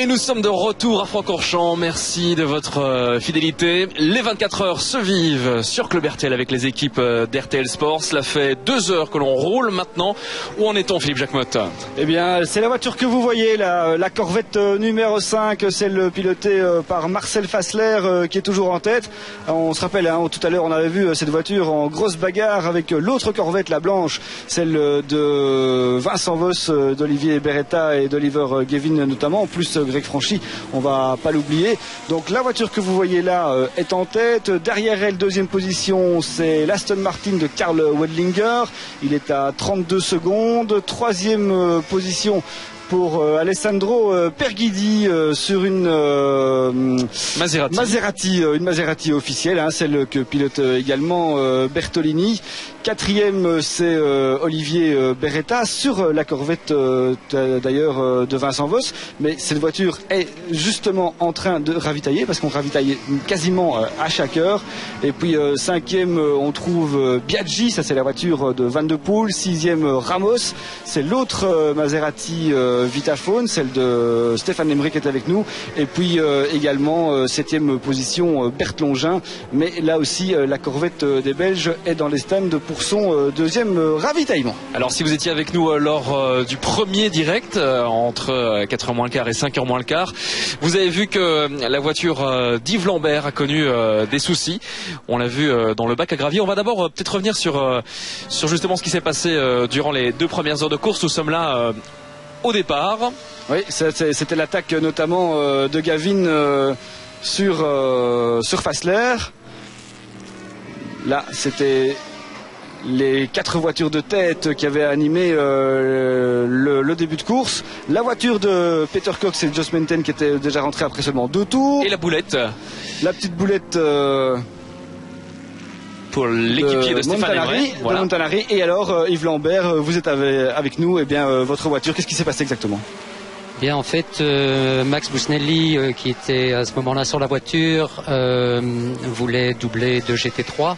Et nous sommes de retour à Francorchamps. Merci de votre fidélité. Les 24 heures se vivent sur Club RTL avec les équipes d'RTL Sport. Cela fait 2 heures que l'on roule maintenant. Où en est-on, Philippe Jacquemotte? Eh bien, c'est la voiture que vous voyez, la Corvette numéro 5, celle pilotée par Marcel Fassler qui est toujours en tête. On se rappelle, tout à l'heure, on avait vu cette voiture en grosse bagarre avec l'autre Corvette, la blanche, celle de Vincent Voss, d'Olivier Beretta et d'Oliver Gavin notamment, en plus Greg Franchi, on va pas l'oublier. Donc la voiture que vous voyez là est en tête. Derrière elle, deuxième position, c'est l'Aston Martin de Karl Wedlinger. Il est à 32 secondes. Troisième position pour Alessandro Perghidi sur une Maserati, une Maserati officielle, celle que pilote également Bertolini. Quatrième, c'est Olivier Beretta sur la Corvette d'ailleurs de Vincent Voss. Mais cette voiture est justement en train de ravitailler parce qu'on ravitaille quasiment à chaque heure. Et puis cinquième, on trouve Biaggi, ça c'est la voiture de Van de Poel. Sixième, Ramos, c'est l'autre Maserati Vitaphone, celle de Stéphane Lemray qui est avec nous. Et puis également septième position Berthe Longin. Mais là aussi la Corvette des Belges est dans les stands pour son deuxième ravitaillement. Alors si vous étiez avec nous lors du premier direct entre 4h moins le quart et 5h moins le quart, vous avez vu que la voiture d'Yves Lambert a connu des soucis. On l'a vu dans le bac à gravier. On va d'abord peut-être revenir sur justement ce qui s'est passé durant les 2 premières heures de course. Nous sommes là au départ. Oui, c'était l'attaque notamment de Gavin sur Fassler. Là, c'était les 4 voitures de tête qui avaient animé le début de course. La voiture de Peter Cox et Joss Menten qui était déjà rentrée après seulement 2 tours. Et la boulette. La petite boulette pour l'équipier de Stéphane Lemray. Voilà. Montanari. Et alors, Yves Lambert, vous êtes avec nous. Eh bien, votre voiture, qu'est-ce qui s'est passé exactement? Bien, en fait, Max Busnelli, qui était à ce moment-là sur la voiture, voulait doubler de GT3.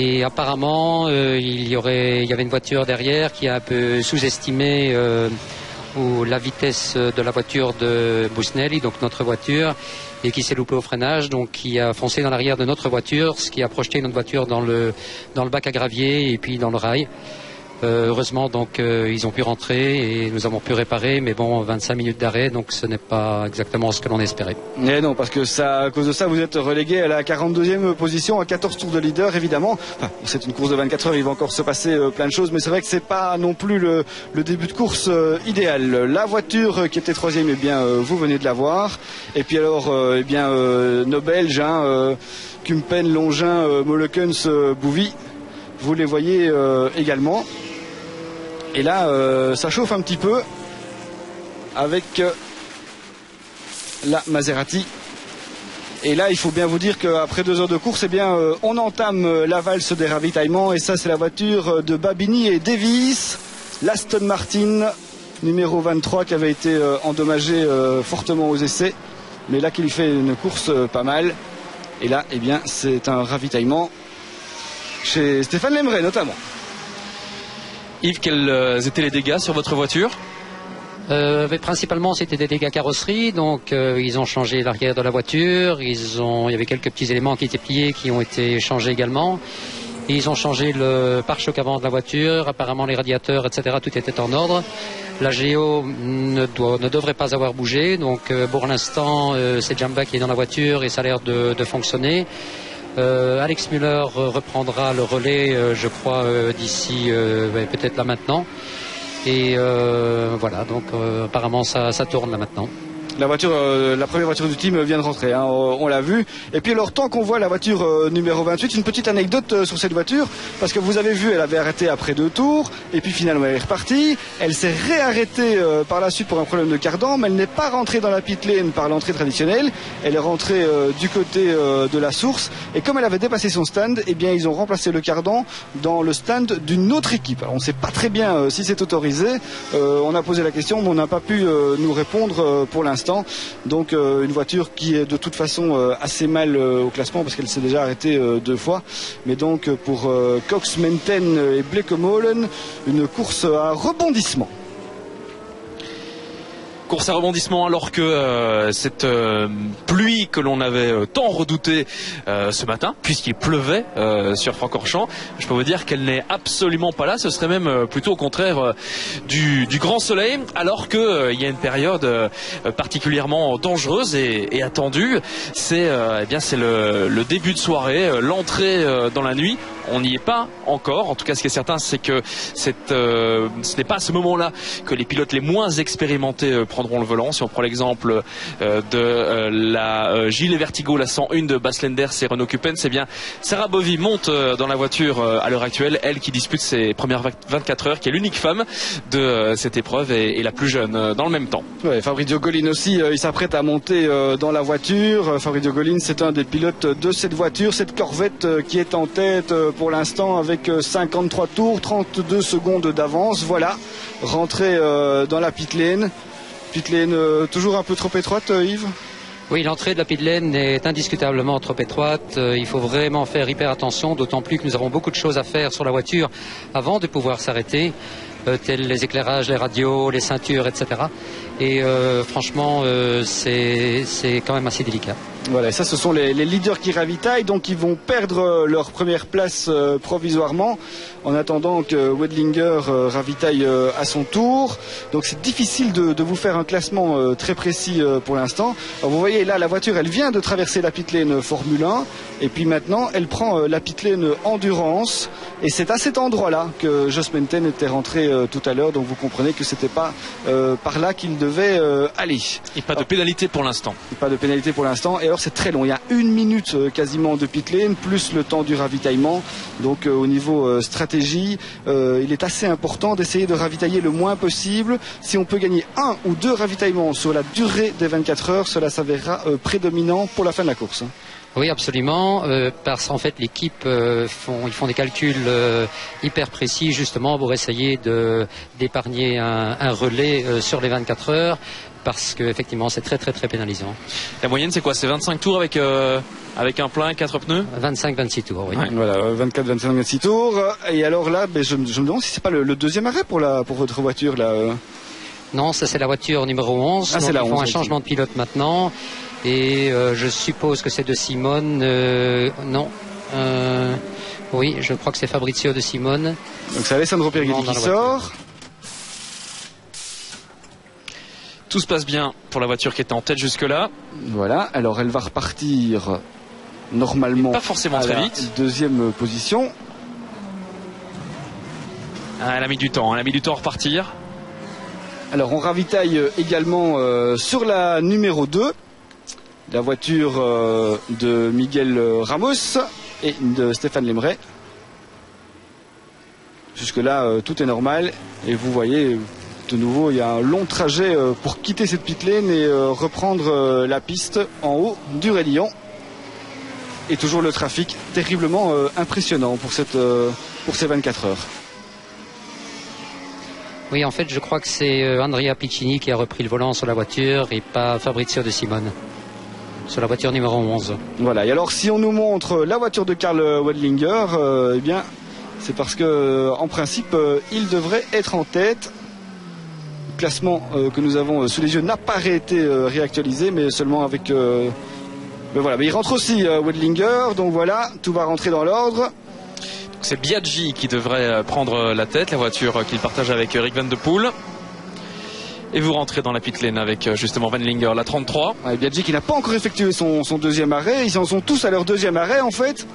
Et apparemment, il y avait une voiture derrière qui a un peu sous-estimé la vitesse de la voiture de Busnelli, donc notre voiture, et qui s'est loupé au freinage, donc qui a foncé dans l'arrière de notre voiture, ce qui a projeté notre voiture dans le bac à gravier et puis dans le rail. Heureusement, donc ils ont pu rentrer et nous avons pu réparer, mais bon, 25 minutes d'arrêt, donc ce n'est pas exactement ce que l'on espérait. Mais non, parce que à cause de ça, vous êtes relégué à la 42e position, à 14 tours de leader, évidemment. Enfin, c'est une course de 24 heures, il va encore se passer plein de choses, mais c'est vrai que c'est pas non plus le début de course idéal. La voiture qui était 3e, eh bien, vous venez de la voir. Et puis alors, nos Belges, Kumpen, Longin, Molekens, Bouvy, vous les voyez également. Et là, ça chauffe un petit peu avec la Maserati. Et là, il faut bien vous dire qu'après 2 heures de course, eh bien, on entame la valse des ravitaillements. Et ça, c'est la voiture de Babini et Davis, l'Aston Martin numéro 23 qui avait été endommagée fortement aux essais. Mais là, qu'il fait une course pas mal. Et là, eh bien, c'est un ravitaillement chez Stéphane Lemray notamment. Yves, quels étaient les dégâts sur votre voiture? Principalement, c'était des dégâts carrosserie. Donc, ils ont changé l'arrière de la voiture. Il y avait quelques petits éléments qui étaient pliés qui ont été changés également. Et ils ont changé le pare-choc avant de la voiture. Apparemment, les radiateurs, etc. Tout était en ordre. La géo ne devrait pas avoir bougé. Donc, pour l'instant, c'est Jamba qui est dans la voiture et ça a l'air de fonctionner. Alex Müller reprendra le relais, je crois, d'ici peut-être là maintenant. Et voilà, donc apparemment ça tourne là maintenant. La voiture, la première voiture du team vient de rentrer, on l'a vu. Et puis alors, tant qu'on voit la voiture numéro 28, une petite anecdote sur cette voiture, parce que vous avez vu, elle avait arrêté après 2 tours, et puis finalement elle est repartie. Elle s'est réarrêtée par la suite pour un problème de cardan, mais elle n'est pas rentrée dans la pit lane par l'entrée traditionnelle. Elle est rentrée du côté de la source, et comme elle avait dépassé son stand, eh bien ils ont remplacé le cardan dans le stand d'une autre équipe. Alors on ne sait pas très bien si c'est autorisé. On a posé la question, mais on n'a pas pu nous répondre pour l'instant. Donc une voiture qui est de toute façon assez mal au classement parce qu'elle s'est déjà arrêtée 2 fois. Mais donc pour Cox, Menten et Blekemolen, une course à rebondissement. Course à rebondissement alors que cette pluie que l'on avait tant redoutée ce matin, puisqu'il pleuvait sur Francorchamps, je peux vous dire qu'elle n'est absolument pas là. Ce serait même plutôt au contraire du grand soleil, alors que il y a une période particulièrement dangereuse et attendue. C'est c'est le début de soirée, l'entrée dans la nuit. On n'y est pas encore. En tout cas, ce qui est certain, c'est que ce n'est pas à ce moment-là que les pilotes les moins expérimentés prendront le volant. Si on prend l'exemple de la Gilet Vertigo, la 101 de Bas Lenders et Renault Cupen, c'est bien Sarah Bovy monte dans la voiture à l'heure actuelle, elle qui dispute ses premières 24 heures, qui est l'unique femme de cette épreuve et la plus jeune dans le même temps. Ouais, Fabrizio Golin aussi, il s'apprête à monter dans la voiture. Fabrizio Golin, c'est un des pilotes de cette voiture, cette Corvette qui est en tête pour l'instant avec 53 tours, 32 secondes d'avance. Voilà, rentrée dans la pit lane. Pit lane toujours un peu trop étroite, Yves? Oui, l'entrée de la pit lane est indiscutablement trop étroite. Il faut vraiment faire hyper attention, d'autant plus que nous avons beaucoup de choses à faire sur la voiture avant de pouvoir s'arrêter, tels les éclairages, les radios, les ceintures, etc. Et franchement, c'est quand même assez délicat. Voilà, ça ce sont les leaders qui ravitaillent, donc ils vont perdre leur première place provisoirement en attendant que Wedlinger ravitaille à son tour. Donc c'est difficile de vous faire un classement très précis pour l'instant. Alors vous voyez là, la voiture elle vient de traverser la pit lane Formule 1 et puis maintenant elle prend la pit lane Endurance et c'est à cet endroit-là que Jos Menten était rentré tout à l'heure, donc vous comprenez que c'était pas par là qu'il devait aller. Et pas de pénalité pour l'instant. Pas de pénalité pour l'instant. Et alors c'est très long, il y a 1 minute quasiment de pit lane plus le temps du ravitaillement. Donc au niveau stratégie, il est assez important d'essayer de ravitailler le moins possible. Si on peut gagner 1 ou 2 ravitaillements sur la durée des 24 heures, cela s'avérera prédominant pour la fin de la course. Oui, absolument, parce qu'en fait l'équipe ils font des calculs hyper précis justement pour essayer d'épargner un relais sur les 24 heures, parce qu'effectivement c'est très pénalisant. La moyenne c'est quoi? C'est 25 tours avec un plein, 4 pneus? 25-26 tours, oui. Ouais. Voilà, 24, 25, 26 tours. Et alors là, je me demande si c'est pas le deuxième arrêt pour votre voiture là. Non, ça c'est la voiture numéro 11. Ah, donc c'est la ils font 11, un changement de pilote maintenant. Et je suppose que c'est de Simone. Non. Oui, je crois que c'est Fabrizio de Simone. Donc c'est Alessandro Pierguetti qui sort. Tout se passe bien pour la voiture qui était en tête jusque-là. Voilà, alors elle va repartir normalement pas forcément très vite. Deuxième position. Ah, elle a mis du temps à repartir. Alors on ravitaille également sur la numéro 2. La voiture de Miguel Ramos et de Stéphane Lemray. Jusque-là, tout est normal. Et vous voyez, de nouveau, il y a un long trajet pour quitter cette pit lane et reprendre la piste en haut du raidillon. Et toujours le trafic terriblement impressionnant pour ces 24 heures. Oui, en fait, je crois que c'est Andrea Piccini qui a repris le volant sur la voiture et pas Fabrizio de Simone. Sur la voiture numéro 11. Voilà, et alors si on nous montre la voiture de Karl Wedlinger, eh bien c'est parce que en principe il devrait être en tête. Le classement que nous avons sous les yeux n'a pas été réactualisé, mais seulement avec mais voilà, mais il rentre aussi Wedlinger, donc voilà, tout va rentrer dans l'ordre. C'est Biaggi qui devrait prendre la tête, la voiture qu'il partage avec Eric Van de Poel. Et vous rentrez dans la pit lane avec justement Wendlinger, la 33. Ouais, Biaggi qui n'a pas encore effectué son deuxième arrêt. Ils en sont tous à leur deuxième arrêt en fait.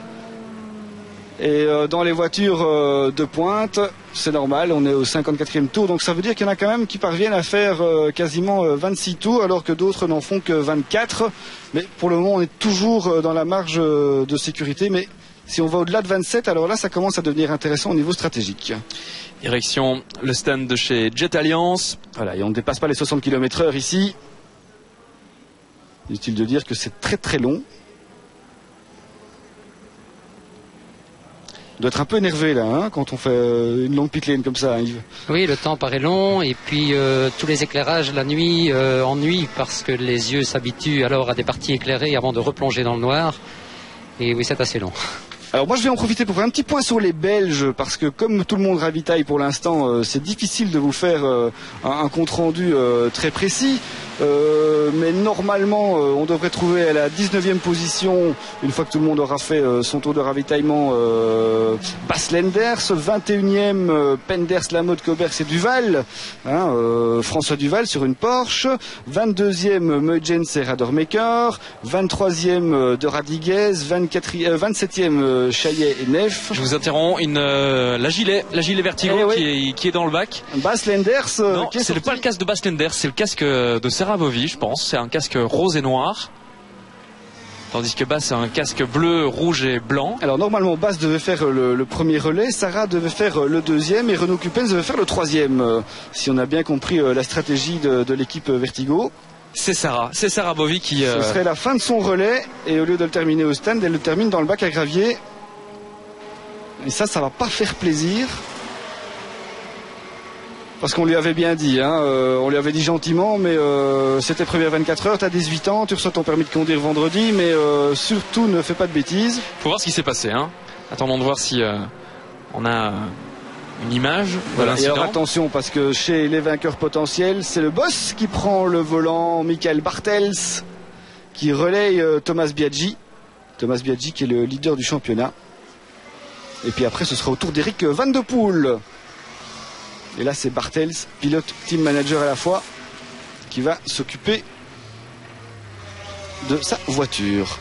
Et dans les voitures de pointe, c'est normal, on est au 54e tour. Donc ça veut dire qu'il y en a quand même qui parviennent à faire quasiment 26 tours alors que d'autres n'en font que 24. Mais pour le moment on est toujours dans la marge de sécurité. Mais si on va au-delà de 27, alors là ça commence à devenir intéressant au niveau stratégique. Direction le stand de chez Jet Alliance. Voilà, et on ne dépasse pas les 60 km/h ici. Inutile de dire que c'est très long. On doit être un peu énervé là, hein, quand on fait une longue pit lane comme ça, Yves. Oui, le temps paraît long et puis tous les éclairages la nuit ennuient parce que les yeux s'habituent alors à des parties éclairées avant de replonger dans le noir. Et oui, c'est assez long. Alors moi je vais en profiter pour faire un petit point sur les Belges parce que comme tout le monde ravitaille pour l'instant, c'est difficile de vous faire un compte rendu très précis. Mais normalement on devrait trouver à la 19e position, une fois que tout le monde aura fait son tour de ravitaillement, Bas Lenders, 21e Penders, Lamotte, Cobers et Duval, François Duval sur une Porsche, 22e Meujens et Radermaker, 23e de Radiguez, 27e Chaillet et Neff. Je vous interromps, la gilet Vertigo qui est dans le bac. Bas Lenders. Non, c'est pas le casque de Bas Lenders, c'est le casque de Sarah Bovy, je pense. C'est un casque rose et noir. Tandis que Bas c'est un casque bleu, rouge et blanc. Alors normalement Bas devait faire le premier relais, Sarah devait faire le deuxième et Renaud Cupens devait faire le troisième. Si on a bien compris la stratégie de l'équipe Vertigo. C'est Sarah Bovy qui... Ce serait la fin de son relais et au lieu de le terminer au stand, elle le termine dans le bac à gravier. Et ça va pas faire plaisir. Parce qu'on lui avait bien dit, on lui avait dit gentiment, mais c'était prévu à 24 heures, t'as 18 ans, tu reçois ton permis de conduire vendredi, mais surtout ne fais pas de bêtises. Faut voir ce qui s'est passé. Attendons de voir si on a une image de voilà, l'incident. Et alors attention, parce que chez les vainqueurs potentiels, c'est le boss qui prend le volant, Michael Bartels, qui relaye Thomas Biaggi. Thomas Biaggi qui est le leader du championnat. Et puis après, ce sera au tour d'Eric Van de Poel. Et là, c'est Bartels, pilote, team manager à la fois, qui va s'occuper de sa voiture.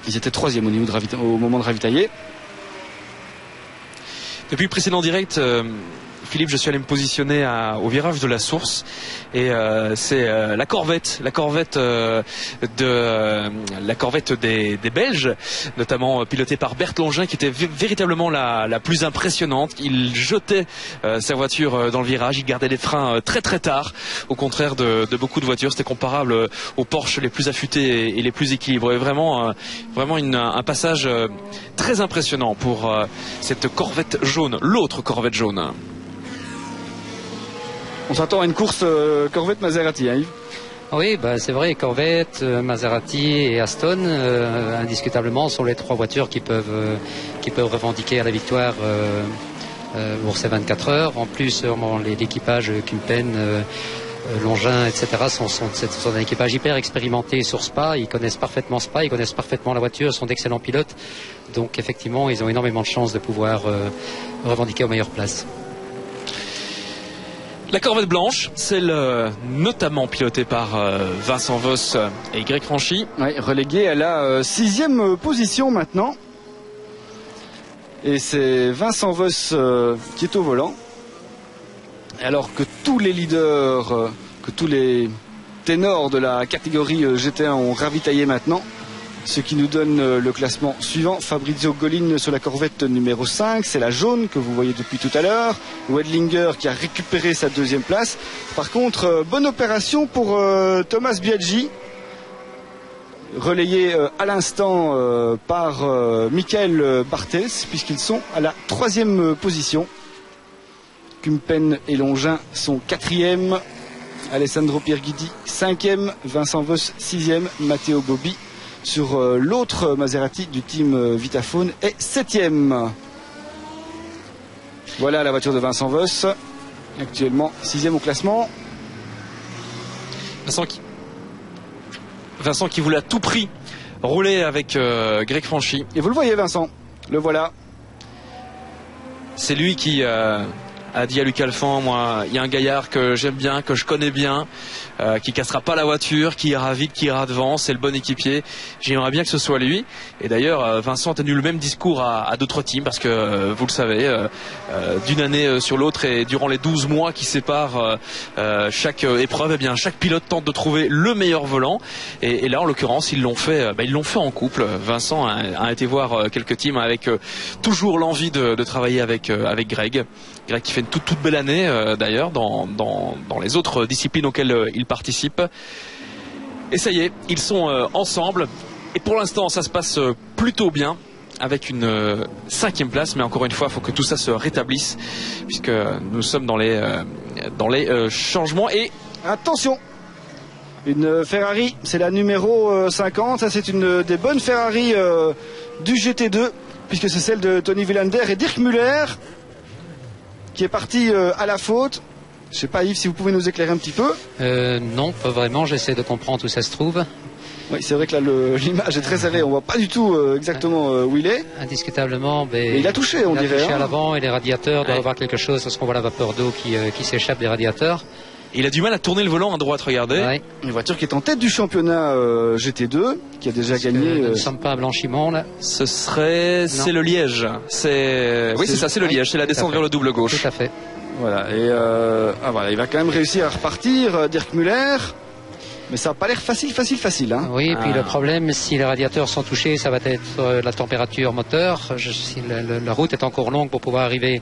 Ils étaient troisième au moment de ravitailler. Depuis le précédent direct, Philippe, je suis allé me positionner au virage de la source et c'est la Corvette des Belges, notamment pilotée par Bert Longin, qui était véritablement la plus impressionnante. Il jetait sa voiture dans le virage, il gardait les freins très très tard, au contraire de beaucoup de voitures. C'était comparable aux Porsche les plus affûtés et les plus équilibrés. Vraiment un passage très impressionnant pour cette Corvette jaune, l'autre Corvette jaune. On s'attend à une course Corvette Maserati, Yves. Oui, c'est vrai, Corvette, Maserati et Aston, indiscutablement, sont les trois voitures qui peuvent revendiquer à la victoire pour ces 24 heures. En plus, l'équipage Kumpen, Longin, etc. sont un équipage hyper expérimenté sur Spa. Ils connaissent parfaitement Spa, ils connaissent parfaitement la voiture, sont d'excellents pilotes. Donc effectivement, ils ont énormément de chances de pouvoir revendiquer aux meilleures places. La Corvette blanche, celle notamment pilotée par Vincent Voss et Greg Franchi. Oui, reléguée à la 6e position maintenant. Et c'est Vincent Voss qui est au volant. Alors que tous les leaders, que tous les ténors de la catégorie GT1 ont ravitaillé maintenant. Ce qui nous donne le classement suivant. Fabrizio Golin sur la Corvette numéro 5. C'est la jaune que vous voyez depuis tout à l'heure. Wedlinger qui a récupéré sa deuxième place. Par contre, bonne opération pour Thomas Biaggi. Relayé à l'instant par Michael Bartels, puisqu'ils sont à la 3e position. Kumpen et Longin sont 4e. Alessandro Pierguidi 5e. Vincent Voss 6e. Matteo Bobbi sur l'autre Maserati du team Vitaphone est 7e. Voilà la voiture de Vincent Voss, actuellement 6e au classement. Vincent qui voulait à tout prix rouler avec Greg Franchi. Et vous le voyez, Vincent, le voilà. C'est lui qui a dit à Luc Alphand, moi, il y a un gaillard que j'aime bien, que je connais bien, qui cassera pas la voiture, qui ira vite, qui ira devant, c'est le bon équipier. J'aimerais bien que ce soit lui. Et d'ailleurs, Vincent a tenu le même discours à d'autres teams, parce que vous le savez, d'une année sur l'autre et durant les 12 mois qui séparent chaque épreuve, eh bien chaque pilote tente de trouver le meilleur volant. Et là, en l'occurrence, ils l'ont fait en couple. Vincent a été voir quelques teams avec toujours l'envie de travailler avec Greg. Greg qui fait une toute belle année d'ailleurs dans les autres disciplines auxquelles il participe. Et ça y est, ils sont ensemble. Et pour l'instant, ça se passe plutôt bien avec une 5e place. Mais encore une fois, il faut que tout ça se rétablisse puisque nous sommes dans les changements. Et attention, une Ferrari, c'est la numéro 50. Ça, c'est une des bonnes Ferrari du GT2. puisque c'est celle de Tony Villander et Dirk Muller qui est parti à la faute. Je sais pas Yves si vous pouvez nous éclairer un petit peu. Non, pas vraiment, j'essaie de comprendre où ça se trouve. Oui, c'est vrai que là l'image est très serrée, on voit pas du tout exactement où il est. Indiscutablement, mais il a touché, on dirait. Il a touché à l'avant et les radiateurs doivent avoir quelque chose parce qu'on voit la vapeur d'eau qui s'échappe des radiateurs. Il a du mal à tourner le volant à droite, regardez. Ouais. Une voiture qui est en tête du championnat GT2, qui a déjà gagné. Nous ne sommes pas à Blanchimont là. C'est le Liège. Oui, c'est ça, c'est le Liège, c'est la descente vers le double gauche. Tout à fait. Voilà, et voilà, il va quand même réussir à repartir, Dirk Muller. Mais ça n'a pas l'air facile. Hein. Oui, et puis le problème, si les radiateurs sont touchés, ça va être la température moteur. Si la route est encore longue pour pouvoir arriver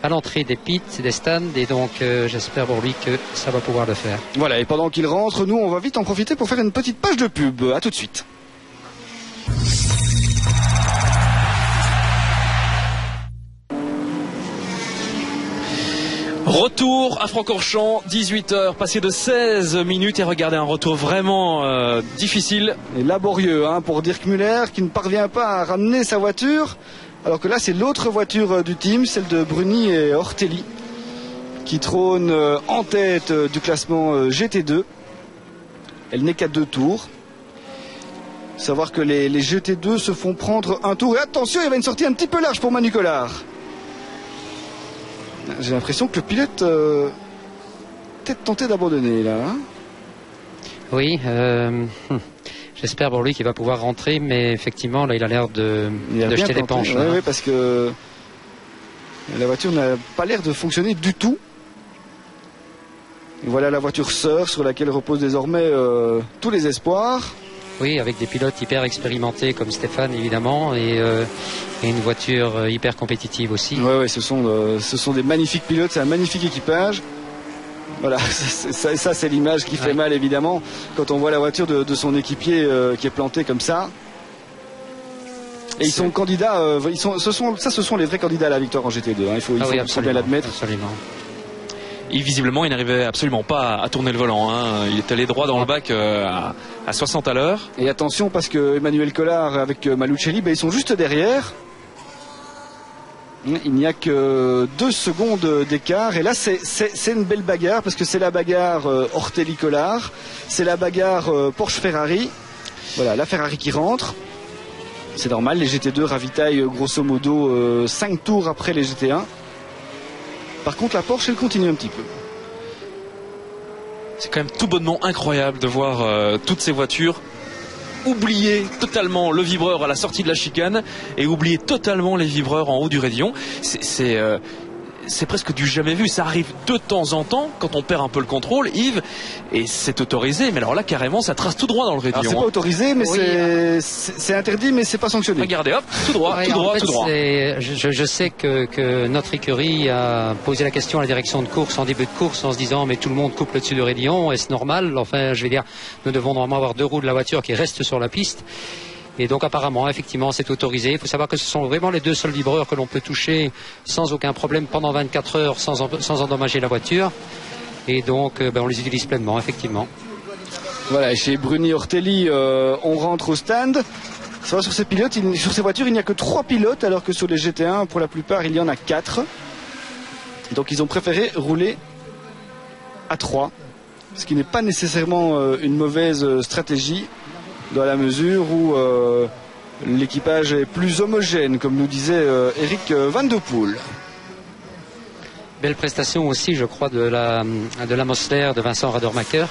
à l'entrée des pits, des stands, et donc j'espère pour lui que ça va pouvoir le faire. Voilà, et pendant qu'il rentre, nous on va vite en profiter pour faire une petite page de pub. À tout de suite. Retour à Francorchamps, 18h, passé de 16 minutes et regardez un retour vraiment difficile. Et laborieux pour Dirk Muller qui ne parvient pas à ramener sa voiture. Alors que là c'est l'autre voiture du team, celle de Bruni et Ortelli, qui trône en tête du classement GT2. Elle n'est qu'à 2 tours. Savoir que les GT2 se font prendre un tour. Et attention, il y avait une sortie un petit peu large pour Manu Collard. J'ai l'impression que le pilote peut-être tenté d'abandonner là. Oui, j'espère pour lui qu'il va pouvoir rentrer, mais effectivement là il a l'air de jeter l'éponge. Oui, parce que la voiture n'a pas l'air de fonctionner du tout. Et voilà la voiture sœur sur laquelle reposent désormais tous les espoirs. Oui, avec des pilotes hyper expérimentés comme Stéphane évidemment et une voiture hyper compétitive aussi. Oui, ce sont des magnifiques pilotes, c'est un magnifique équipage. Voilà, ça c'est l'image qui fait mal évidemment quand on voit la voiture de son équipier qui est plantée comme ça. Et ils sont candidats, ce sont les vrais candidats à la victoire en GT2. Il faut bien l'admettre. Absolument. Et visiblement, il n'arrivait absolument pas à tourner le volant. Il est allé droit dans le bac à 60 à l'heure. Et attention parce que Emmanuel Collard avec Malucelli, ils sont juste derrière. Il n'y a que 2 secondes d'écart. Et là, c'est une belle bagarre parce que c'est la bagarre Ortelli-Collard. C'est la bagarre Porsche-Ferrari. Voilà, la Ferrari qui rentre. C'est normal, les GT2 ravitaillent grosso modo 5 tours après les GT1. Par contre, la Porsche, elle continue un petit peu. C'est quand même tout bonnement incroyable de voir toutes ces voitures oublier totalement le vibreur à la sortie de la chicane et oublier totalement les vibreurs en haut du raidillon. C'est presque du jamais vu. Ça arrive de temps en temps quand on perd un peu le contrôle, Yves, et c'est autorisé. Mais alors là, carrément, ça trace tout droit dans le raidillon. C'est pas autorisé, mais c'est interdit, mais c'est pas sanctionné. Regardez, hop, tout droit, tout droit, tout droit. Je sais que notre écurie a posé la question à la direction de course en début de course en se disant mais tout le monde coupe le dessus du raidillon, est-ce normal? Enfin, je vais dire, nous devons normalement avoir 2 roues de la voiture qui restent sur la piste. Et donc apparemment, effectivement, c'est autorisé. Il faut savoir que ce sont vraiment les 2 seuls vibreurs que l'on peut toucher sans aucun problème pendant 24 heures sans endommager la voiture. Et donc, on les utilise pleinement, effectivement. Voilà, et chez Bruni Ortelli, on rentre au stand. Ça va, sur ces pilotes, sur ces voitures, il n'y a que 3 pilotes, alors que sur les GT1, pour la plupart, il y en a 4. Donc ils ont préféré rouler à 3, ce qui n'est pas nécessairement une mauvaise stratégie, dans la mesure où l'équipage est plus homogène, comme nous disait Eric Van de Poel. Belle prestation aussi, je crois, de la Mosler de Vincent Radermacher,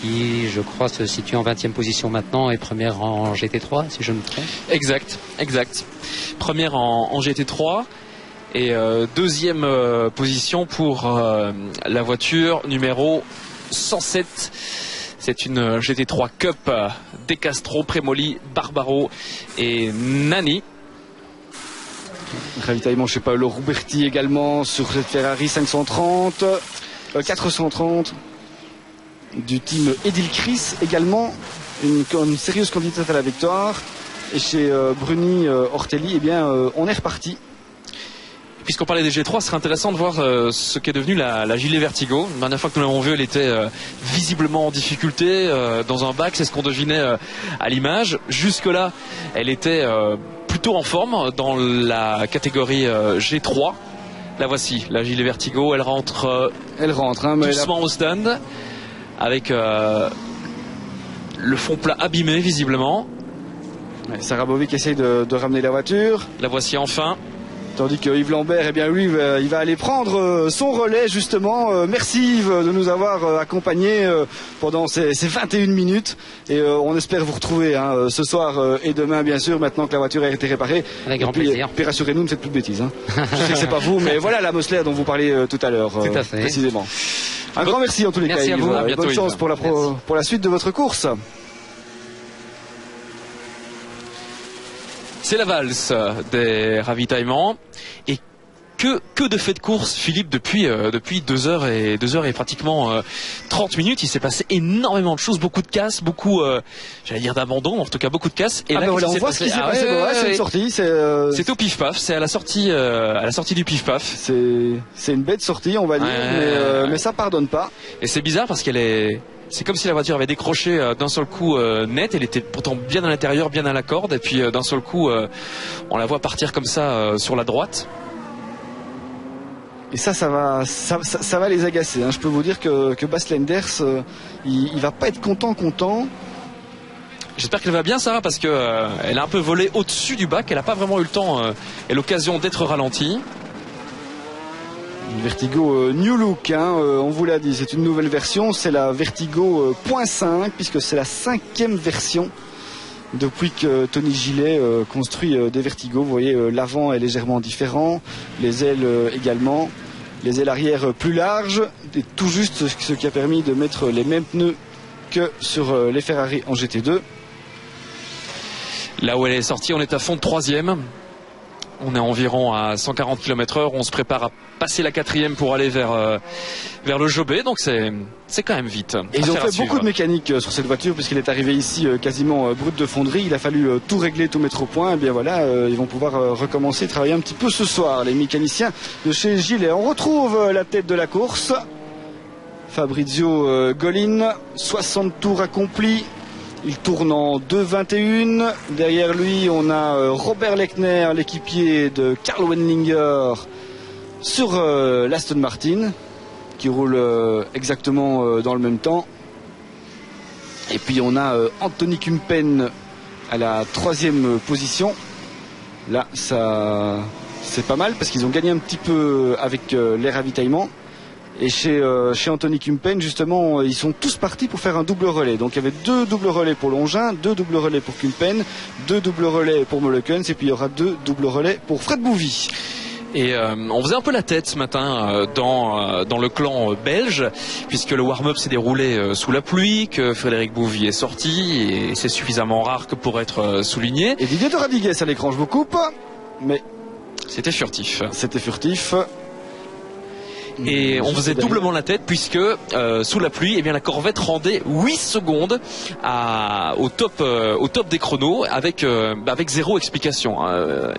qui, je crois, se situe en 20e position maintenant et première en GT3, si je me trompe. Exact. Première en GT3 et 2e position pour la voiture numéro 107. C'est une GT3 Cup De Castro, Premoli, Barbaro et Nani. Ravitaillement chez Paolo Ruberti également sur cette Ferrari 430 du team Edil Chris également, une sérieuse candidate à la victoire. Et chez Bruni Ortelli, on est reparti. Puisqu'on parlait des G3, ce serait intéressant de voir ce qu'est devenu la Gilet Vertigo. La dernière fois que nous l'avons vue, elle était visiblement en difficulté dans un bac, c'est ce qu'on devinait à l'image. Jusque-là, elle était plutôt en forme dans la catégorie G3. La voici, la Gilet Vertigo, elle rentre, mais doucement au stand avec le fond plat abîmé visiblement. Ouais, Sarah Bovic essaye de ramener la voiture. La voici enfin. Tandis que Yves Lambert, eh bien lui, il va aller prendre son relais justement. Merci Yves de nous avoir accompagnés pendant ces 21 minutes. Et on espère vous retrouver ce soir et demain bien sûr, maintenant que la voiture a été réparée. Avec grand plaisir. Puis rassurez-nous, ne faites plus de bêtises. Je sais que c'est pas vous, mais voilà la Mossler dont vous parliez tout à l'heure. Tout à fait. Précisément. Un grand merci en tous les cas Yves. Yves. À bientôt, Bonne chance Yves. pour la suite de votre course. C'est la valse des ravitaillements. Et que de faits de course, Philippe, depuis 2 heures et pratiquement 30 minutes. Il s'est passé énormément de choses, beaucoup de casses, beaucoup, j'allais dire d'abandon, en tout cas beaucoup de casses. Et là, voilà, on voit ce qui s'est passé. C'est une sortie. C'est au pif-paf, c'est à la sortie du pif-paf. C'est une bête sortie, on va dire, mais ça pardonne pas. Et c'est bizarre parce c'est comme si la voiture avait décroché d'un seul coup net. Elle était pourtant bien à l'intérieur, bien à la corde. Et puis d'un seul coup, on la voit partir comme ça sur la droite. Et ça va les agacer. Je peux vous dire que Bas Lenders, il va pas être content. J'espère qu'elle va bien, Sarah, parce que elle a un peu volé au-dessus du bac. Elle n'a pas vraiment eu le temps et l'occasion d'être ralentie. Une Vertigo New Look, on vous l'a dit, c'est une nouvelle version, c'est la Vertigo .5 puisque c'est la 5e version depuis que Tony Gilet construit des Vertigo. Vous voyez, l'avant est légèrement différent, les ailes également, les ailes arrière plus larges, et tout juste ce qui a permis de mettre les mêmes pneus que sur les Ferrari en GT2. Là où elle est sortie, on est à fond de 3e. On est environ à 140 km/h. On se prépare à passer la 4e pour aller vers le Jobé. Donc c'est quand même vite. Et ils ont fait beaucoup de mécanique sur cette voiture puisqu'il est arrivé ici quasiment brut de fonderie. Il a fallu tout régler, tout mettre au point. Et bien voilà, ils vont pouvoir recommencer, travailler un petit peu ce soir, les mécaniciens de chez Gilet. On retrouve la tête de la course. Fabrizio Golin, 60 tours accomplis. Il tourne en 2,21. Derrière lui, on a Robert Lechner, l'équipier de Karl Wendlinger, sur l'Aston Martin, qui roule exactement dans le même temps. Et puis on a Anthony Kumpen à la 3e position. Là, ça, c'est pas mal parce qu'ils ont gagné un petit peu avec les ravitaillements. Et chez Anthony Kumpen, justement, ils sont tous partis pour faire un double relais. Donc il y avait 2 doubles relais pour Longin, 2 doubles relais pour Kumpen, 2 doubles relais pour Mollekens, et puis il y aura 2 doubles relais pour Fred Bouvy. Et on faisait un peu la tête ce matin dans le clan belge, puisque le warm-up s'est déroulé sous la pluie, que Frédéric Bouvy est sorti, et c'est suffisamment rare que pour être souligné. Et Didier de Radigues à l'écran, je vous coupe, mais c'était furtif. C'était furtif. Et on faisait doublement la tête puisque sous la pluie, eh bien, la Corvette rendait 8 secondes au top des chronos avec 0 explication.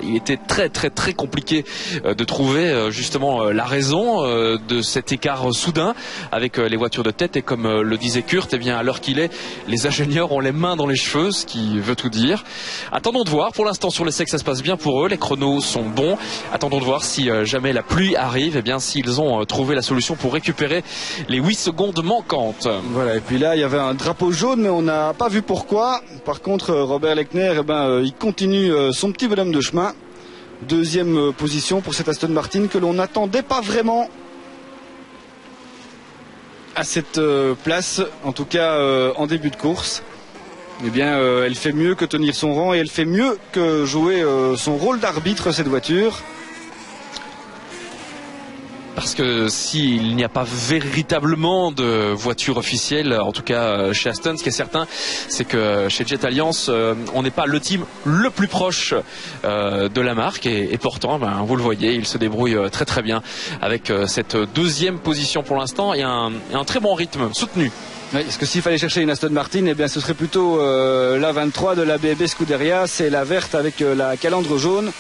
Il était très compliqué de trouver justement la raison de cet écart soudain avec les voitures de tête. Et comme le disait Kurt, eh bien, à l'heure qu'il est, les ingénieurs ont les mains dans les cheveux, ce qui veut tout dire. Attendons de voir. Pour l'instant, sur l'essai, ça se passe bien pour eux. Les chronos sont bons. Attendons de voir si jamais la pluie arrive, eh bien, s'ils ont trouvé la solution pour récupérer les 8 secondes manquantes. Voilà, et puis là il y avait un drapeau jaune mais on n'a pas vu pourquoi. Par contre Robert Lechner, il continue son petit bonhomme de chemin. 2e position pour cette Aston Martin que l'on n'attendait pas vraiment à cette place, en tout cas en début de course. Eh bien elle fait mieux que tenir son rang et elle fait mieux que jouer son rôle d'arbitre, cette voiture. Parce que s'il n'y a pas véritablement de voiture officielle, en tout cas chez Aston, ce qui est certain, c'est que chez Jet Alliance, on n'est pas le team le plus proche de la marque. Et pourtant, vous le voyez, il se débrouille très bien avec cette 2e position pour l'instant et un très bon rythme soutenu. Oui, parce que s'il fallait chercher une Aston Martin, eh bien ce serait plutôt la 23 de la BB Scuderia, c'est la verte avec la calandre jaune.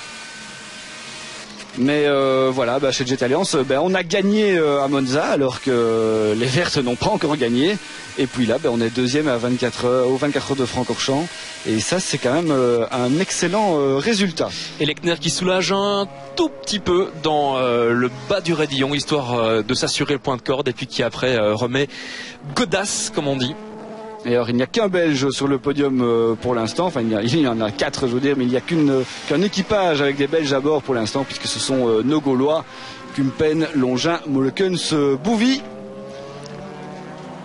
Mais voilà, chez Jet Alliance, on a gagné à Monza alors que les Vertes n'ont pas encore gagné. Et puis là, on est deuxième à 24 heures, aux 24 heures de Francorchamps. Et ça, c'est quand même un excellent résultat. Et Lechner qui soulage un tout petit peu dans le bas du raidillon, histoire de s'assurer le point de corde. Et puis qui après remet Godas, comme on dit. Et alors, il n'y a qu'un Belge sur le podium pour l'instant. Enfin, il y en a 4, je veux dire, mais il n'y a qu'un équipage avec des Belges à bord pour l'instant, puisque ce sont nos Gaulois, Kumpen, Longin, Molekens, Bouvy.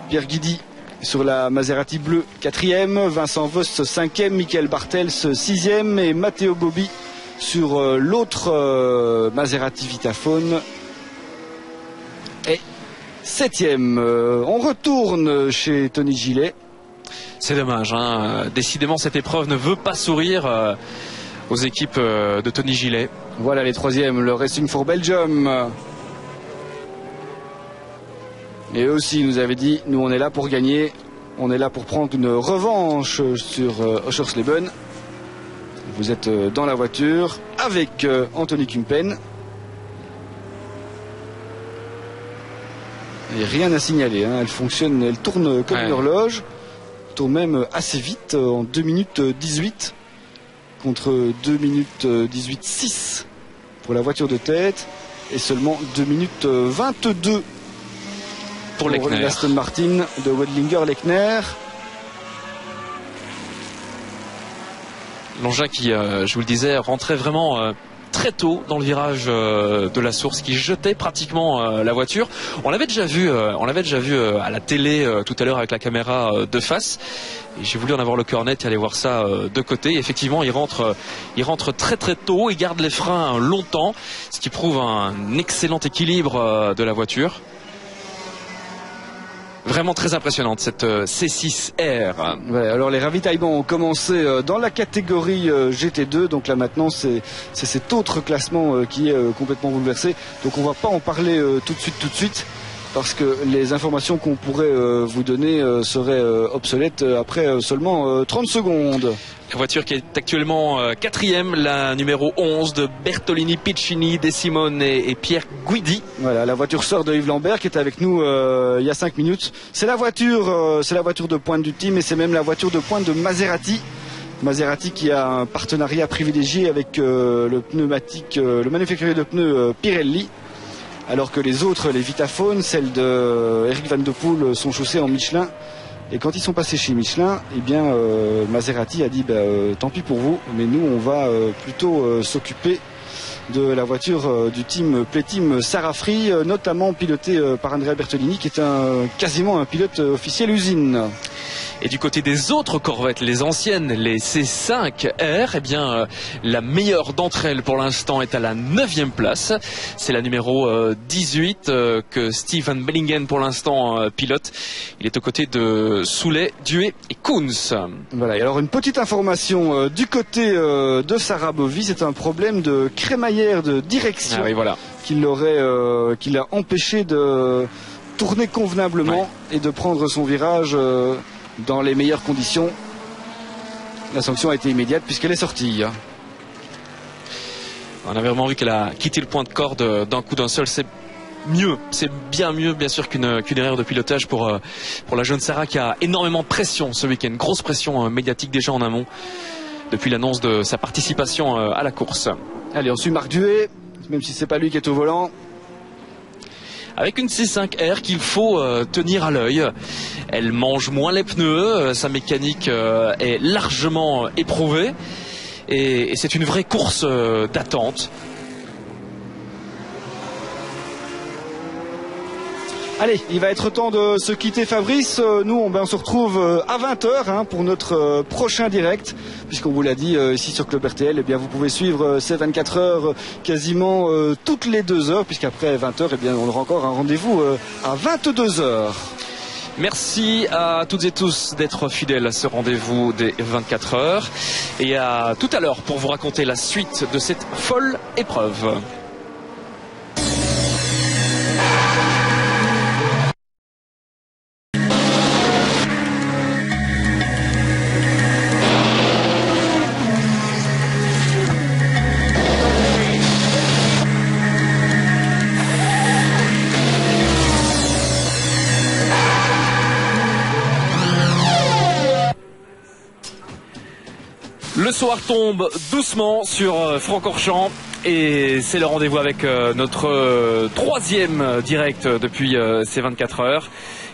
Pierre Guidi sur la Maserati bleue, 4e. Vincent Vost, 5e. Michael Bartels, 6e. Et Matteo Bobby sur l'autre Maserati Vitaphone. Et 7e. On retourne chez Tony Gillet. C'est dommage, hein. Décidément cette épreuve ne veut pas sourire aux équipes de Tony Gillet. Voilà les 3e, le Racing for Belgium. Et eux aussi nous avaient dit, nous on est là pour gagner, on est là pour prendre une revanche sur Oschersleben. Vous êtes dans la voiture avec Anthony Kumpen. Et rien à signaler, hein. Elle fonctionne, elle tourne comme une horloge. Tourne même assez vite, en 2 minutes 18 contre 2 minutes 18-6 pour la voiture de tête et seulement 2 minutes 22 pour l'Aston Martin de Wedlinger Lechner. Longin qui, je vous le disais, rentrait vraiment très tôt dans le virage de la source, qui jetait pratiquement la voiture. On l'avait déjà vu à la télé tout à l'heure avec la caméra de face. Et j'ai voulu en avoir le cœur net et aller voir ça de côté. Et effectivement, il rentre très très tôt, il garde les freins longtemps, ce qui prouve un excellent équilibre de la voiture. Vraiment très impressionnante cette C6R. Ouais, alors les ravitaillements ont commencé dans la catégorie GT2, donc là maintenant c'est cet autre classement qui est complètement bouleversé. Donc on va pas en parler tout de suite, parce que les informations qu'on pourrait vous donner seraient obsolètes après seulement 30 secondes. La voiture qui est actuellement 4e, la numéro 11 de Bertolini Piccini, De Simone et Pierre Guidi. Voilà, la voiture sort de Yves Lambert qui était avec nous il y a 5 minutes. C'est la voiture de pointe du team et c'est même la voiture de pointe de Maserati. Maserati qui a un partenariat privilégié avec le manufacturier de pneus Pirelli. Alors que les autres, les Vitaphone, celles de Eric Van de Poel, sont chaussées en Michelin. Et quand ils sont passés chez Michelin, eh bien Maserati a dit tant pis pour vous, mais nous on va plutôt s'occuper de la voiture du team Playteam Sarafri, notamment pilotée par Andrea Bertolini, qui est quasiment un pilote officiel usine. Et du côté des autres corvettes, les anciennes, les C5R, eh bien, la meilleure d'entre elles pour l'instant est à la 9e place. C'est la numéro 18 que Stephen Bellingen pour l'instant pilote. Il est aux côtés de Soulet, Duet et Koons. Voilà, et alors une petite information du côté de Sarah Bovy, c'est un problème de crémaillère de direction qui l'a empêché de tourner convenablement et de prendre son virage dans les meilleures conditions. La sanction a été immédiate puisqu'elle est sortie. On a vraiment vu qu'elle a quitté le point de corde d'un coup d'un seul. C'est mieux, c'est bien mieux bien sûr qu'une erreur de pilotage pour la jeune Sarah qui a énormément de pression ce week-end. Grosse pression médiatique déjà en amont depuis l'annonce de sa participation à la course. Allez, on suit Marc Duet, même si c'est pas lui qui est au volant. Avec une C5R qu'il faut tenir à l'œil. Elle mange moins les pneus, sa mécanique est largement éprouvée et c'est une vraie course d'attente. Allez, il va être temps de se quitter, Fabrice. Nous, on se retrouve à 20h pour notre prochain direct. Puisqu'on vous l'a dit ici sur Club RTL, eh bien, vous pouvez suivre ces 24 heures quasiment toutes les 2 heures. Puisqu'après 20h, eh bien, on aura encore un rendez-vous à 22h. Merci à toutes et tous d'être fidèles à ce rendez-vous des 24 heures. Et à tout à l'heure pour vous raconter la suite de cette folle épreuve. soir tombe doucement sur Francorchamps et c'est le rendez-vous avec notre troisième direct depuis ces 24 heures.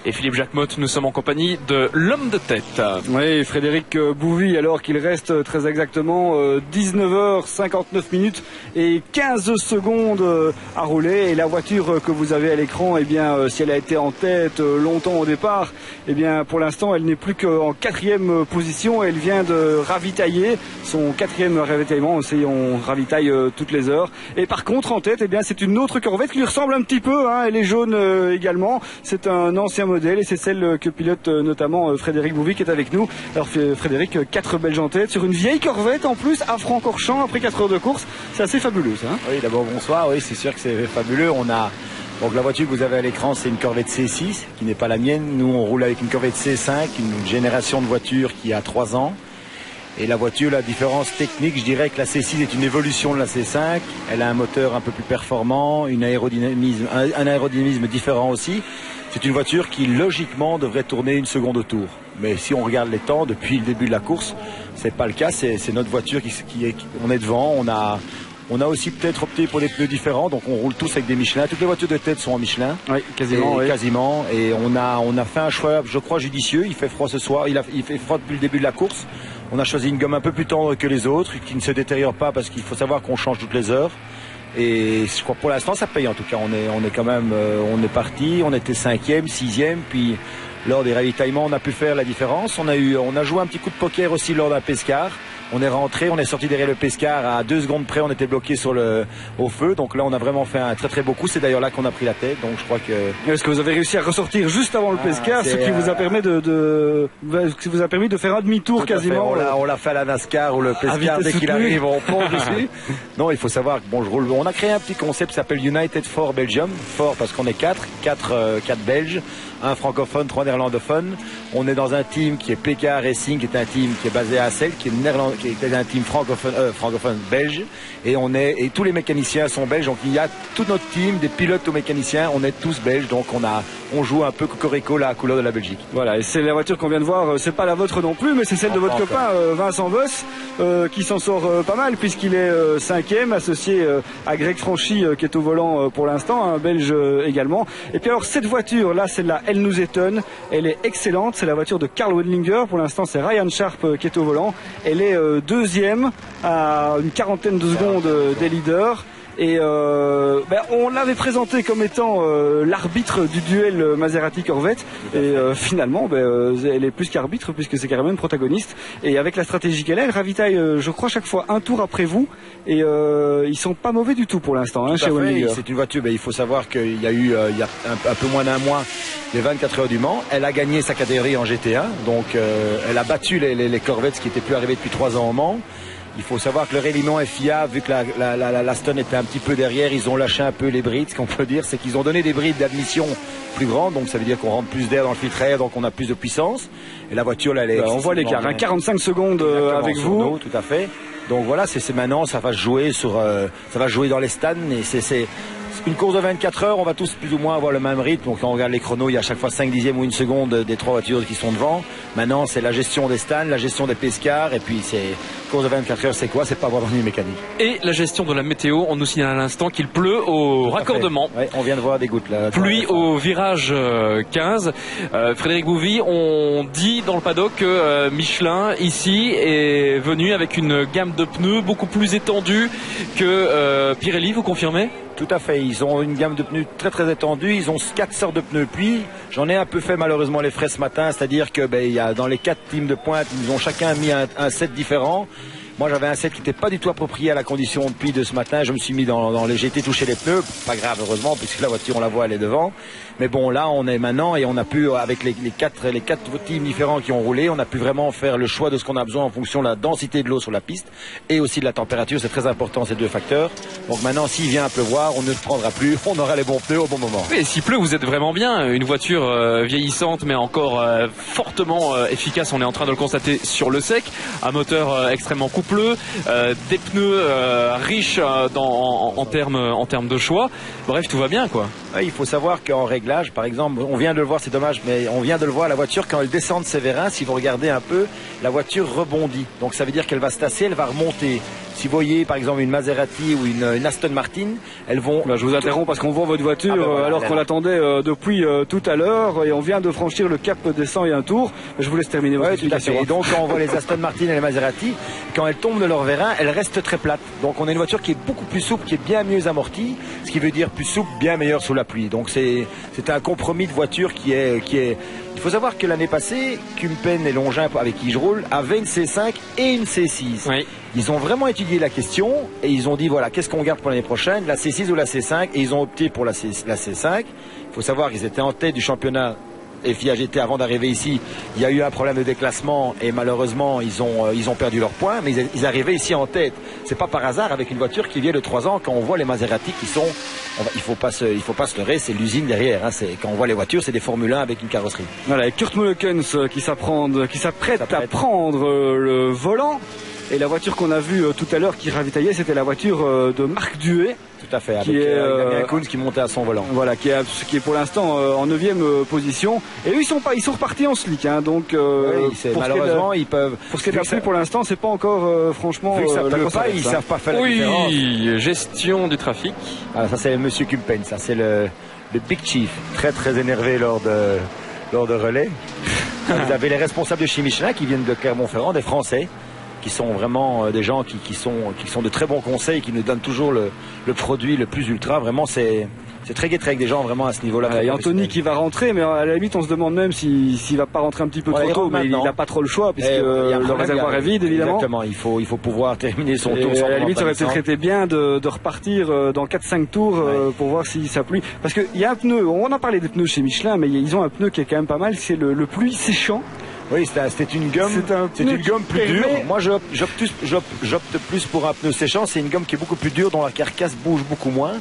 Et Philippe Jacquemotte, nous sommes en compagnie de l'homme de tête. Oui, Frédéric Bouvy, alors qu'il reste très exactement 19h59 et 15 secondes à rouler. Et la voiture que vous avez à l'écran, eh bien, si elle a été en tête longtemps au départ, eh bien, pour l'instant, elle n'est plus qu'en 4e position. Elle vient de ravitailler son 4e ravitaillement. On ravitaille toutes les heures. Et par contre, en tête, eh bien, c'est une autre Corvette qui lui ressemble un petit peu, hein. Elle est jaune également. C'est un ancien modèle et c'est celle que pilote notamment Frédéric Bouvy qui est avec nous. Alors Frédéric, 4 Belges en tête sur une vieille Corvette en plus à Francorchamps après 4 heures de course. C'est assez fabuleux ça. Hein. Oui, d'abord bonsoir. Oui, c'est sûr que c'est fabuleux. Donc la voiture que vous avez à l'écran, c'est une Corvette C6 qui n'est pas la mienne. Nous, on roule avec une Corvette C5, une génération de voitures qui a 3 ans. Et la voiture, la différence technique, je dirais que la C6 est une évolution de la C5. Elle a un moteur un peu plus performant, un aérodynamisme différent aussi. C'est une voiture qui, logiquement, devrait tourner une seconde au tour. Mais si on regarde les temps, depuis le début de la course, c'est pas le cas. C'est notre voiture on est devant. On a aussi peut-être opté pour des pneus différents. Donc, on roule tous avec des Michelin. Toutes les voitures de tête sont en Michelin. Oui, quasiment. Oui. Quasiment. Et on a fait un choix, je crois, judicieux. Il fait froid ce soir. Il fait froid depuis le début de la course. On a choisi une gomme un peu plus tendre que les autres, qui ne se détériore pas parce qu'il faut savoir qu'on change toutes les heures. Et je crois que pour l'instant ça paye en tout cas. On est quand même, on est parti, on était 5e, 6e, puis lors des ravitaillements on a pu faire la différence. On a joué un petit coup de poker aussi lors d'un pescar. On est rentré, on est sorti derrière le pescar à 2 secondes près, on était bloqué au feu. Donc là on a vraiment fait un très très beau coup. C'est d'ailleurs là qu'on a pris la tête. Donc je crois que. Est-ce que vous avez réussi à ressortir juste avant le pescar, ce qui vous a permis de faire un demi-tour quasiment. On l'a fait à la NASCAR où le pescar dès qu'il arrive on plonge dessus. Non, il faut savoir que bon, je roule. On a créé un petit concept qui s'appelle United for Belgium. Fort parce qu'on est 4 Belges, un francophone, 3 néerlandophones. On est dans un team qui est PK Racing, qui est un team qui est basé à Assel, qui est un team francophone belge. Et tous les mécaniciens sont belges. Donc il y a tout notre team, des pilotes aux mécaniciens, on est tous belges. Donc on joue un peu cocorico la couleur de la Belgique. Voilà, et c'est la voiture qu'on vient de voir. C'est pas la vôtre non plus, mais c'est celle de votre copain Vincent Voss, qui s'en sort pas mal puisqu'il est 5e, associé à Greg Franchi qui est au volant pour l'instant, un belge également. Et puis alors cette voiture là, celle-là, elle nous étonne. Elle est excellente. C'est la voiture de Karl Wendlinger. Pour l'instant, c'est Ryan Sharp qui est au volant. Elle est 2e à une quarantaine de secondes des leaders. Et on l'avait présenté comme étant l'arbitre du duel Maserati-Corvette. Et finalement, elle est plus qu'arbitre puisque c'est carrément une protagoniste. Et avec la stratégie qu'elle a, elle ravitaille, je crois, chaque fois un tour après vous. Et ils sont pas mauvais du tout pour l'instant hein, chez Wendlinger. C'est une voiture, il faut savoir qu'il y a eu il y a un peu moins d'un mois les 24 heures du Mans. Elle a gagné sa catégorie en GT1. Donc elle a battu les Corvettes, ce qui n'était plus arrivé depuis 3 ans au Mans. Il faut savoir que le ralliement FIA, vu que la Stone était un petit peu derrière, ils ont lâché un peu les brides. Ce qu'on peut dire, c'est qu'ils ont donné des brides d'admission plus grandes. Donc ça veut dire qu'on rentre plus d'air dans le filtre à air, donc on a plus de puissance. Et la voiture, là, elle est on voit l'écart, 45 secondes avec vous. Nous, tout à fait. Donc voilà, c'est maintenant, ça va jouer dans les stands. Et c'est une course de 24 heures, on va tous plus ou moins avoir le même rythme. Donc quand on regarde les chronos, il y a à chaque fois 5 dixièmes ou 1 seconde des 3 voitures qui sont devant. Maintenant, c'est la gestion des stands, la gestion des pescars. Et puis, course de 24 heures, c'est quoi? C'est pas avoir d'ennui mécanique. Et la gestion de la météo, on nous signale à l'instant qu'il pleut au raccordement. Ouais, on vient de voir des gouttes là. Pluie au virage 15. Frédéric Bouvy, on dit dans le paddock que Michelin, ici, est venu avec une gamme de pneus beaucoup plus étendue que Pirelli, vous confirmez? Tout à fait, ils ont une gamme de pneus très très étendue, ils ont 4 sortes de pneus pluie. J'en ai un peu fait malheureusement les frais ce matin, c'est-à-dire que il y a dans les 4 teams de pointe, ils ont chacun mis un set différent. Moi j'avais un set qui n'était pas du tout approprié à la condition de pluie de ce matin, je me suis mis dans les GT toucher les pneus, pas grave heureusement puisque la voiture on la voit elle est devant. Mais bon là on est maintenant et on a pu avec les quatre teams différents qui ont roulé, on a pu vraiment faire le choix de ce qu'on a besoin en fonction de la densité de l'eau sur la piste et aussi de la température, c'est très important ces 2 facteurs. Donc maintenant s'il vient à pleuvoir, on ne le prendra plus, on aura les bons pneus au bon moment. Et s'il pleut, vous êtes vraiment bien, une voiture vieillissante mais encore fortement efficace, on est en train de le constater sur le sec, un moteur extrêmement coupé beaucoup pleut, des pneus riches en termes de choix. Bref, tout va bien, quoi. Ouais, il faut savoir qu'en réglage, par exemple, on vient de le voir, c'est dommage, mais on vient de le voir, la voiture, quand elle descend de Séverin, si vous regardez un peu, la voiture rebondit. Donc ça veut dire qu'elle va se tasser, elle va remonter. Si vous voyez par exemple une Maserati ou une Aston Martin, elles vont... Là, je vous interromps parce qu'on voit votre voiture voilà, alors qu'on l'attendait depuis tout à l'heure et on vient de franchir le cap des 101 tours. Je vous laisse terminer votre explication. Et donc quand on voit les Aston Martin et les Maserati, quand elles tombent de leur vérin, elles restent très plates. Donc on a une voiture qui est beaucoup plus souple, qui est bien mieux amortie, ce qui veut dire plus souple, bien meilleure sous la pluie. Donc c'est un compromis de voiture qui est... Il faut savoir que l'année passée, Kumpen et Longin, avec qui je roule, avaient une C5 et une C6. Oui. Ils ont vraiment étudié la question et ils ont dit voilà, qu'est-ce qu'on garde pour l'année prochaine, la C6 ou la C5, et ils ont opté pour la C5. Il faut savoir qu'ils étaient en tête du championnat FIA GT avant d'arriver ici. Il y a eu un problème de déclassement et malheureusement ils ont perdu leurs points, mais ils arrivaient ici en tête. C'est pas par hasard avec une voiture qui vient de 3 ans quand on voit les Maserati qui sont, il faut pas se leurrer, c'est l'usine derrière. Hein, quand on voit les voitures, c'est des Formule 1 avec une carrosserie. Voilà, et Kurt Mulekens qui s'apprête à prendre le volant. Et la voiture qu'on a vue tout à l'heure qui ravitaillait, c'était la voiture de Marc Duet. Tout à fait, avec Damien Koons qui montait à son volant. Voilà, qui est pour l'instant en 9e position. Et eux, ils sont repartis en slick. Hein, donc, oui, malheureusement, ils peuvent... Pour ce qui est de la pluie, pour l'instant, c'est pas encore, franchement... Vu que ça pleut pas, ils savent pas faire la différence. Oui, gestion du trafic. Ah, ça, c'est Monsieur Kumpen, ça, c'est le Big Chief. Très, très énervé lors de relais. Vous avez les responsables de chez Michelin qui viennent de Clermont-Ferrand, des Français, qui sont vraiment des gens qui sont de très bons conseils, qui nous donnent toujours le produit le plus ultra. Vraiment, c'est très gai avec des gens vraiment à ce niveau-là. Et Anthony qui va rentrer, mais à la limite, on se demande même s'il va pas rentrer un petit peu trop tôt, mais il n'a pas trop le choix, puisque le réservoir est vide, évidemment. Exactement, il faut pouvoir terminer son tour. À la limite, ça aurait peut-être été bien de repartir dans 4-5 tours pour voir si ça pluie. Parce qu'il y a un pneu, on a parlé des pneus chez Michelin, mais ils ont un pneu qui est quand même pas mal, c'est le pluie séchant. Oui, c'est une gomme, plus dure. Moi, j'opte plus pour un pneu séchant. C'est une gomme qui est beaucoup plus dure, dont la carcasse bouge beaucoup moins.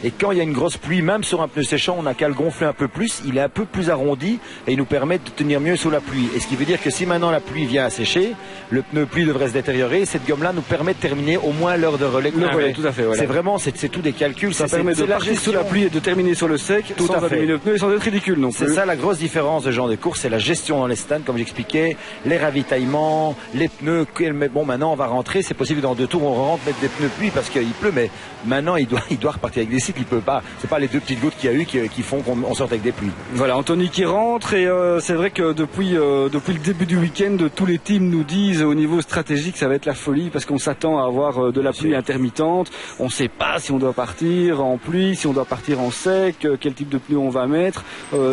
Et quand il y a une grosse pluie, même sur un pneu séchant, on n'a qu'à le gonfler un peu plus. Il est un peu plus arrondi et il nous permet de tenir mieux sous la pluie. Et ce qui veut dire que si maintenant la pluie vient à sécher, le pneu pluie devrait se détériorer. Cette gomme-là nous permet de terminer au moins l'heure de relais. Tout à fait. Voilà. C'est vraiment, c'est tout des calculs. Ça permet de partir sous la pluie et de terminer sur le sec, sans abîmer le pneu et sans être ridicule non plus. C'est ça la grosse différence de genre de course, c'est la gestion dans les stands, comme j'expliquais, les ravitaillements, les pneus. Bon, maintenant on va rentrer. C'est possible dans 2 tours on rentre mettre des pneus pluie parce qu'il pleut, mais maintenant il doit repartir avec des cycles. Il peut pas. C'est pas les 2 petites gouttes qu'il y a eu qui font qu'on sorte avec des pluies. Voilà, Anthony qui rentre et c'est vrai que depuis le début du week-end, tous les teams nous disent au niveau stratégique ça va être la folie parce qu'on s'attend à avoir de la pluie intermittente. On ne sait pas si on doit partir en pluie, si on doit partir en sec, quel type de pneus on va mettre.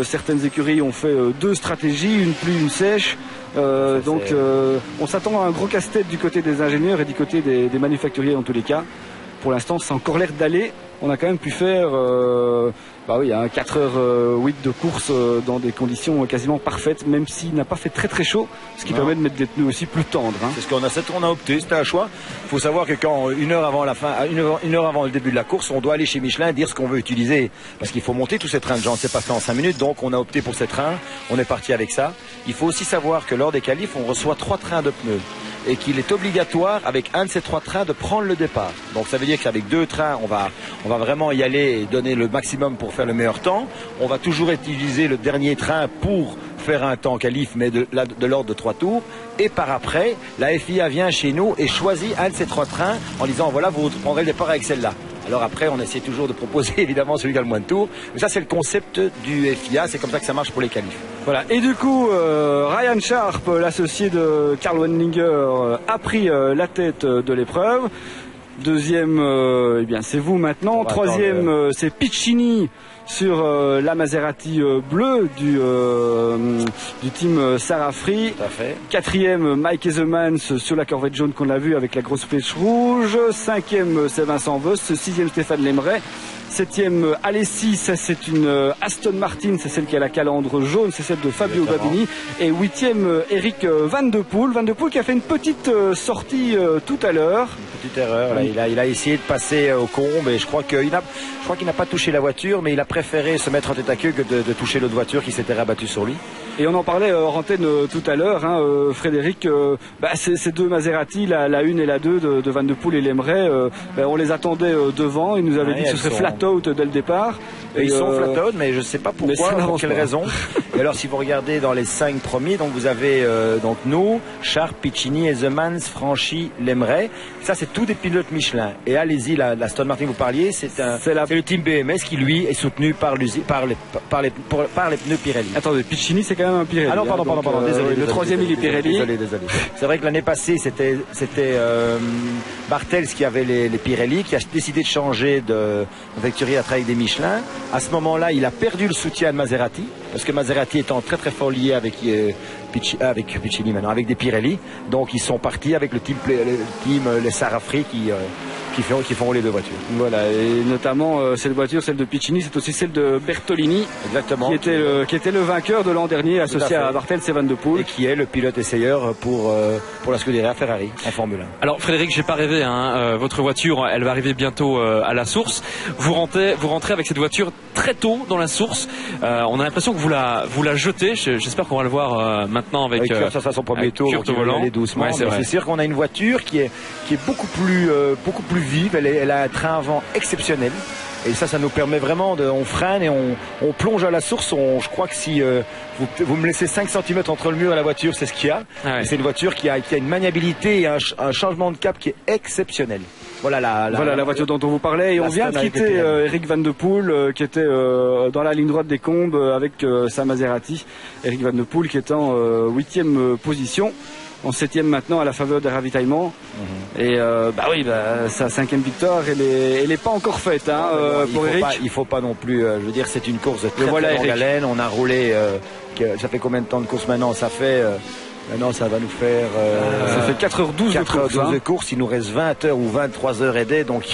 Certaines écuries ont fait 2 stratégies, une pluie, une sèche. Donc on s'attend à un gros casse-tête du côté des ingénieurs et du côté des manufacturiers en tous les cas. Pour l'instant, ça a encore l'air d'aller. On a quand même pu faire 4h08 de course dans des conditions quasiment parfaites, même s'il n'a pas fait très très chaud, ce qui permet de mettre des pneus aussi plus tendres. Hein. C'est ce qu'on a opté, c'était un choix. Il faut savoir que quand une heure avant le début de la course, on doit aller chez Michelin et dire ce qu'on veut utiliser. Parce qu'il faut monter tous ces trains de gens, c'est pas fait en 5 minutes, donc on a opté pour ces trains, on est parti avec ça. Il faut aussi savoir que lors des qualifs, on reçoit 3 trains de pneus. Et qu'il est obligatoire avec un de ces 3 trains de prendre le départ. Donc ça veut dire qu'avec 2 trains, on va vraiment y aller et donner le maximum pour faire le meilleur temps. On va toujours utiliser le dernier train pour faire un temps qualif, mais de l'ordre de 3 tours. Et par après, la FIA vient chez nous et choisit un de ces 3 trains en disant voilà, vous prendrez le départ avec celle-là. Alors après, on essaie toujours de proposer évidemment celui qui a le moins de tours. Mais ça, c'est le concept du FIA. C'est comme ça que ça marche pour les qualifs. Voilà. Et du coup, Ryan Sharp, l'associé de Karl Wenninger, a pris la tête de l'épreuve. Deuxième, c'est vous maintenant. Troisième, c'est Piccini sur la Maserati bleue du team Sarafri. Tout à fait. Quatrième, Mike Ezemans sur la Corvette jaune qu'on a vue avec la grosse flèche rouge. Cinquième, c'est Vincent Voss. Sixième, Stéphane Lemray. Septième, Alessi, ça c'est une Aston Martin, c'est celle qui a la calandre jaune, c'est celle de Fabio Babini. Et huitième, Eric Van de Poel qui a fait une petite sortie tout à l'heure. Une petite erreur, là, il a essayé de passer au combe et je crois qu'il n'a pas touché la voiture, mais il a préféré se mettre en tête à queue que de toucher l'autre voiture qui s'était rabattue sur lui. Et on en parlait hors antenne tout à l'heure, hein, Frédéric, ces deux Maserati, la 1 et la 2 de Van de Poel et Lemray, on les attendait devant, ils nous avaient dit que ce serait flat out dès le départ. Ils sont flat out, mais je ne sais pas pourquoi, pour quelle raison. Et alors si vous regardez dans les 5 premiers, donc vous avez donc nous, Sharp, Piccini, Hezemans, Franchi, Lemray. Ça c'est tous des pilotes Michelin. Et allez-y, la Aston Martin que vous parliez, c'est le team BMS qui lui est soutenu par les pneus Pirelli. Attendez, Piccini c'est quand même un Pirelli. Ah non, pardon, désolé. Le troisième il est Pirelli. Désolé. C'est vrai que l'année passée c'était Bartels qui avait les Pirelli, qui a décidé de changer de manufacturier à travailler avec des Michelin. À ce moment-là, il a perdu le soutien de Maserati, parce que Maserati étant très très fort lié avec Piccini maintenant, avec des Pirelli. Donc ils sont partis avec le team les Sarafri qui font rouler deux voitures. Voilà, et notamment cette voiture, celle de Piccini, c'est aussi celle de Bertolini, exactement, qui était le vainqueur de l'an dernier associé à Bartels et Van de Poel, et qui est le pilote essayeur pour la Scuderia Ferrari en Formule 1. Alors Frédéric, j'ai pas rêvé, hein, votre voiture, elle va arriver bientôt à la source. Vous rentrez avec cette voiture très tôt dans la source. On a l'impression que vous la jetez. J'espère qu'on va le voir maintenant avec Kurt, ça sera son premier tour, Kurt au volant. Aller doucement. Ouais, c'est sûr qu'on a une voiture qui est beaucoup plus vive. Elle a un train avant exceptionnel. Et ça nous permet vraiment on freine et on plonge à la source. Je crois que si vous me laissez 5 cm entre le mur et la voiture, c'est ce qu'il y a. Ah ouais. C'est une voiture qui a une maniabilité et un changement de cap qui est exceptionnel. Voilà la voiture dont on vous parlait. Et on vient de quitter Eric Van de Poel qui était dans la ligne droite des combes avec sa Maserati. Eric Van de Poel qui est en 8e position. En 7e maintenant à la faveur des ravitaillements. Et sa 5e victoire, elle est pas encore faite pour Eric. Il faut pas non plus, je veux dire, c'est une course de très longue haleine. On a roulé, ça fait combien de temps de course maintenant? Maintenant, ça va nous faire... ça fait 4h12 de course. Il nous reste 20 heures ou 23 heures aidées. Donc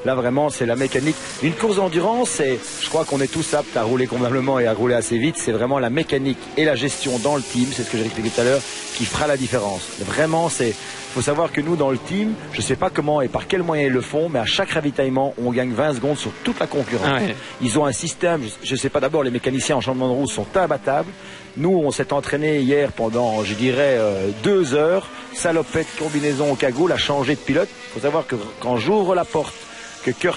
là, vraiment, c'est la mécanique. Une course d'endurance, je crois qu'on est tous aptes à rouler convenablement et à rouler assez vite. C'est vraiment la mécanique et la gestion dans le team, c'est ce que j'ai expliqué tout à l'heure, qui fera la différence. Vraiment, il faut savoir que nous, dans le team, je ne sais pas comment et par quels moyens ils le font, mais à chaque ravitaillement, on gagne 20 secondes sur toute la concurrence. Ah ouais. Ils ont un système, je ne sais pas, d'abord, les mécaniciens en changement de roue sont imbattables. Nous, on s'est entraîné hier pendant, je dirais, 2 heures, salopette, combinaison au cagoule, à changer de pilote. Il faut savoir que quand j'ouvre la porte,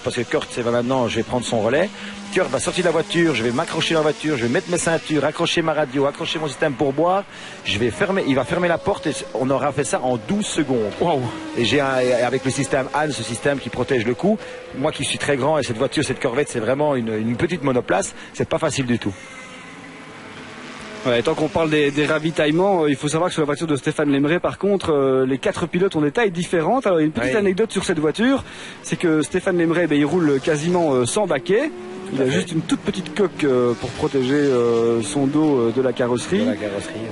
parce que Kurt, c'est maintenant, je vais prendre son relais. Kurt va sortir de la voiture, je vais m'accrocher dans la voiture, je vais mettre mes ceintures, accrocher ma radio, accrocher mon système pour boire. Il va fermer la porte et on aura fait ça en 12 secondes. Wow. Et avec le système Anne, ce système qui protège le cou. Moi qui suis très grand et cette voiture, cette Corvette, c'est vraiment une petite monoplace. C'est pas facile du tout. Ouais, tant qu'on parle des ravitaillements, il faut savoir que sur la voiture de Stéphane Lemray, par contre, les 4 pilotes ont des tailles différentes. Alors, une petite anecdote sur cette voiture, c'est que Stéphane Lemray, il roule quasiment sans baquet. Il a juste une toute petite coque pour protéger son dos de la carrosserie.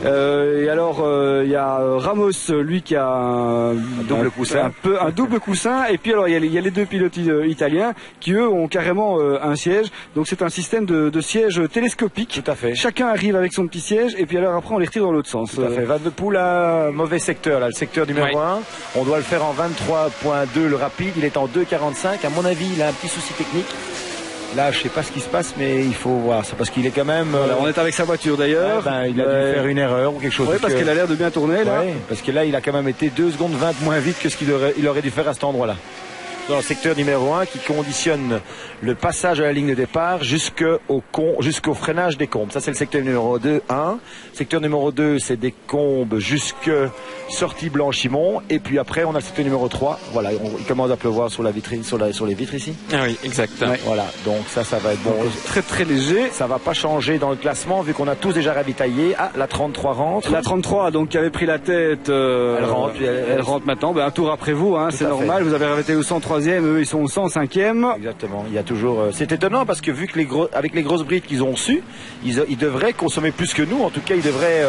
Et alors, il y a Ramos, lui, qui a un double coussin. Un double coussin. Et puis, alors, il y a les 2 pilotes italiens qui, eux, ont carrément un siège. Donc, c'est un système de siège télescopique. Tout à fait. Chacun arrive avec son petit siège. Et puis, alors, après, on les retire dans l'autre sens. Tout à fait. Van de Poel a un mauvais secteur, là, le secteur numéro 1. On doit le faire en 23.2, le rapide. Il est en 2.45. À mon avis, il a un petit souci technique. Là, je sais pas ce qui se passe, mais il faut voir. C'est parce qu'il est quand même. Voilà, on est avec sa voiture d'ailleurs. Il a dû faire une erreur ou quelque chose. Oui, parce qu'elle a l'air de bien tourner là. Ouais, parce que là, il a quand même été 2 secondes 20 moins vite que ce qu'il aurait dû faire à cet endroit-là. Dans le secteur numéro 1 qui conditionne le passage à la ligne de départ jusqu'au freinage des combes. Ça, c'est le secteur numéro 2, 1. Secteur numéro 2, c'est des combes jusque sortie Blanchimont. Et puis après, on a le secteur numéro 3. Voilà, il commence à pleuvoir sur la vitrine, sur les vitres ici. Ah oui, exact. Ouais. Voilà, donc ça va être bon. Donc, très très léger. Ça va pas changer dans le classement vu qu'on a tous déjà ravitaillé. Ah, la 33 rentre. La 33, donc, qui avait pris la tête, elle rentre maintenant. Un tour après vous, hein, c'est normal. Vous avez ravitaillé au 103e, eux, ils sont au 105e. Exactement. Il y a toujours. C'est étonnant parce que vu que avec les grosses brides qu'ils ont reçues, ils devraient consommer plus que nous. En tout cas, ils devraient.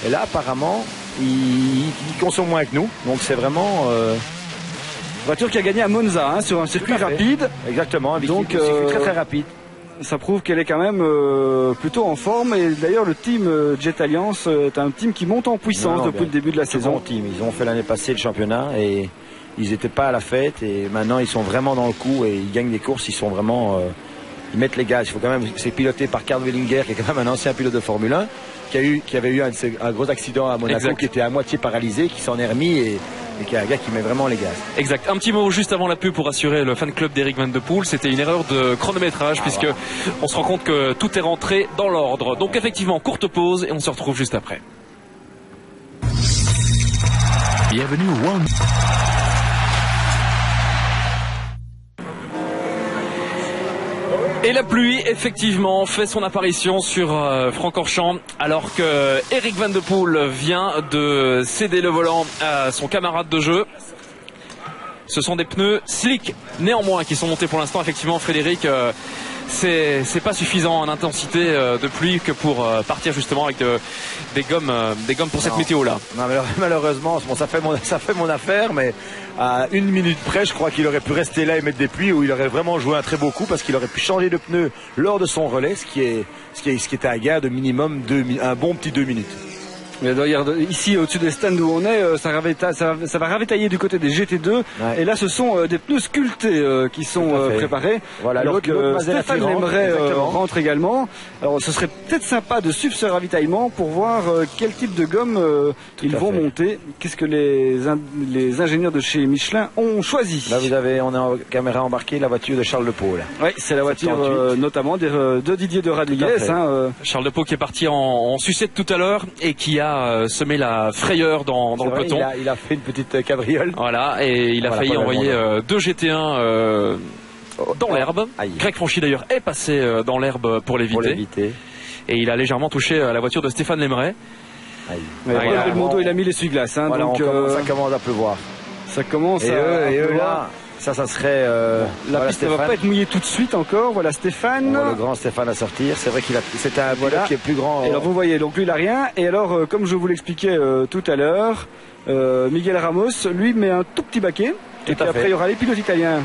Et là, apparemment, ils consomment moins que nous. Donc, c'est vraiment. Voiture qui a gagné à Monza, hein, sur un circuit rapide. Exactement. Donc, un circuit très très rapide. Ça prouve qu'elle est quand même plutôt en forme. Et d'ailleurs, le team Jet Alliance est un team qui monte en puissance depuis le début de la saison. Bon team. Ils ont fait l'année passée le championnat et ils n'étaient pas à la fête. Et maintenant, ils sont vraiment dans le coup et ils gagnent des courses. Ils sont vraiment ils mettent les gaz. Il faut quand même, c'est piloté par Karl Wellinger, qui est quand même un ancien pilote de Formule 1, qui avait eu un gros accident à Monaco, exact, qui était à moitié paralysé, qui s'en est remis et qui est un gars qui met vraiment les gaz. Exact. Un petit mot juste avant la pub pour assurer le fan club d'Eric Van de Poel. C'était une erreur de chronométrage puisque on se rend compte que tout est rentré dans l'ordre. Donc effectivement, courte pause et on se retrouve juste après. Bienvenue au One. Et la pluie, effectivement, fait son apparition sur Francorchamps, alors que Eric Van de Poel vient de céder le volant à son camarade de jeu. Ce sont des pneus slick, néanmoins, qui sont montés pour l'instant. Effectivement, Frédéric, c'est pas suffisant en intensité de pluie que pour partir justement avec des gommes pour cette météo-là. Non, malheureusement, bon, ça fait mon affaire, mais à 1 minute près, je crois qu'il aurait pu rester là et mettre des pluies, où il aurait vraiment joué un très beau coup, parce qu'il aurait pu changer de pneu lors de son relais, ce qui était un gain de minimum un bon petit 2 minutes. Mais d'ailleurs, ici au-dessus des stands où on est, ça va ravitailler du côté des GT2. Ouais. Et là, ce sont des pneus sculptés qui sont préparés. Voilà, alors que Stéphane Lemray rentre également. Alors, ce serait peut-être sympa de suivre ce ravitaillement pour voir quel type de gomme ils vont monter. Qu'est-ce que les ingénieurs de chez Michelin ont choisi. Là, on a en caméra embarquée la voiture de Charles Lepau. Oui, c'est la voiture notamment de Didier de Radigues. Charles Lepau qui est parti en sucette tout à l'heure et qui a semé la frayeur dans le peloton. Il a fait une petite cabriole. Voilà, et il a failli envoyer 2 GT1 dans l'herbe. Greg Franchi d'ailleurs est passé dans l'herbe pour l'éviter. Et il a légèrement touché la voiture de Stéphane Lemray. Le moto, il a mis l'essuie-glace. Voilà, donc ça commence à pleuvoir. Ça commence à pleuvoir. Ça serait... la piste ne va pas être mouillée tout de suite encore. Voilà Stéphane. On voit le grand Stéphane à sortir. C'est vrai c'est un pilote qui est plus grand. Et alors vous voyez, donc lui il n'a rien. Et alors, comme je vous l'expliquais tout à l'heure, Miguel Ramos, lui, met un tout petit baquet. Et puis après, il y aura les pilotes italiens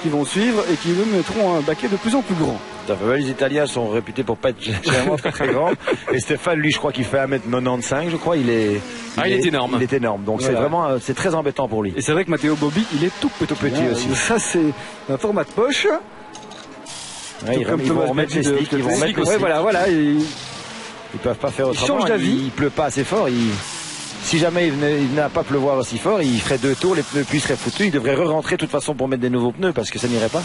qui vont suivre et qui eux mettront un baquet de plus en plus grand. Les Italiens sont réputés pour pas être généralement très grands. Et Stéphane, lui, je crois qu'il fait 1m95. Je crois il est énorme. Il est énorme. Donc voilà. C'est très embêtant pour lui. Et c'est vrai que Matteo Bobbi, il est tout petit aussi. Ça, c'est un format de poche. Ouais, ils vont remettre les sticks. Ils vont remettre les sticks. Voilà. Ils peuvent pas faire autrement. Ils changent d'avis. Il pleut pas assez fort. Si jamais il venait à pas pleuvoir aussi fort, il ferait 2 tours, les pneus puis seraient foutus. Il devrait re-rentrer de toute façon pour mettre des nouveaux pneus parce que ça n'irait pas.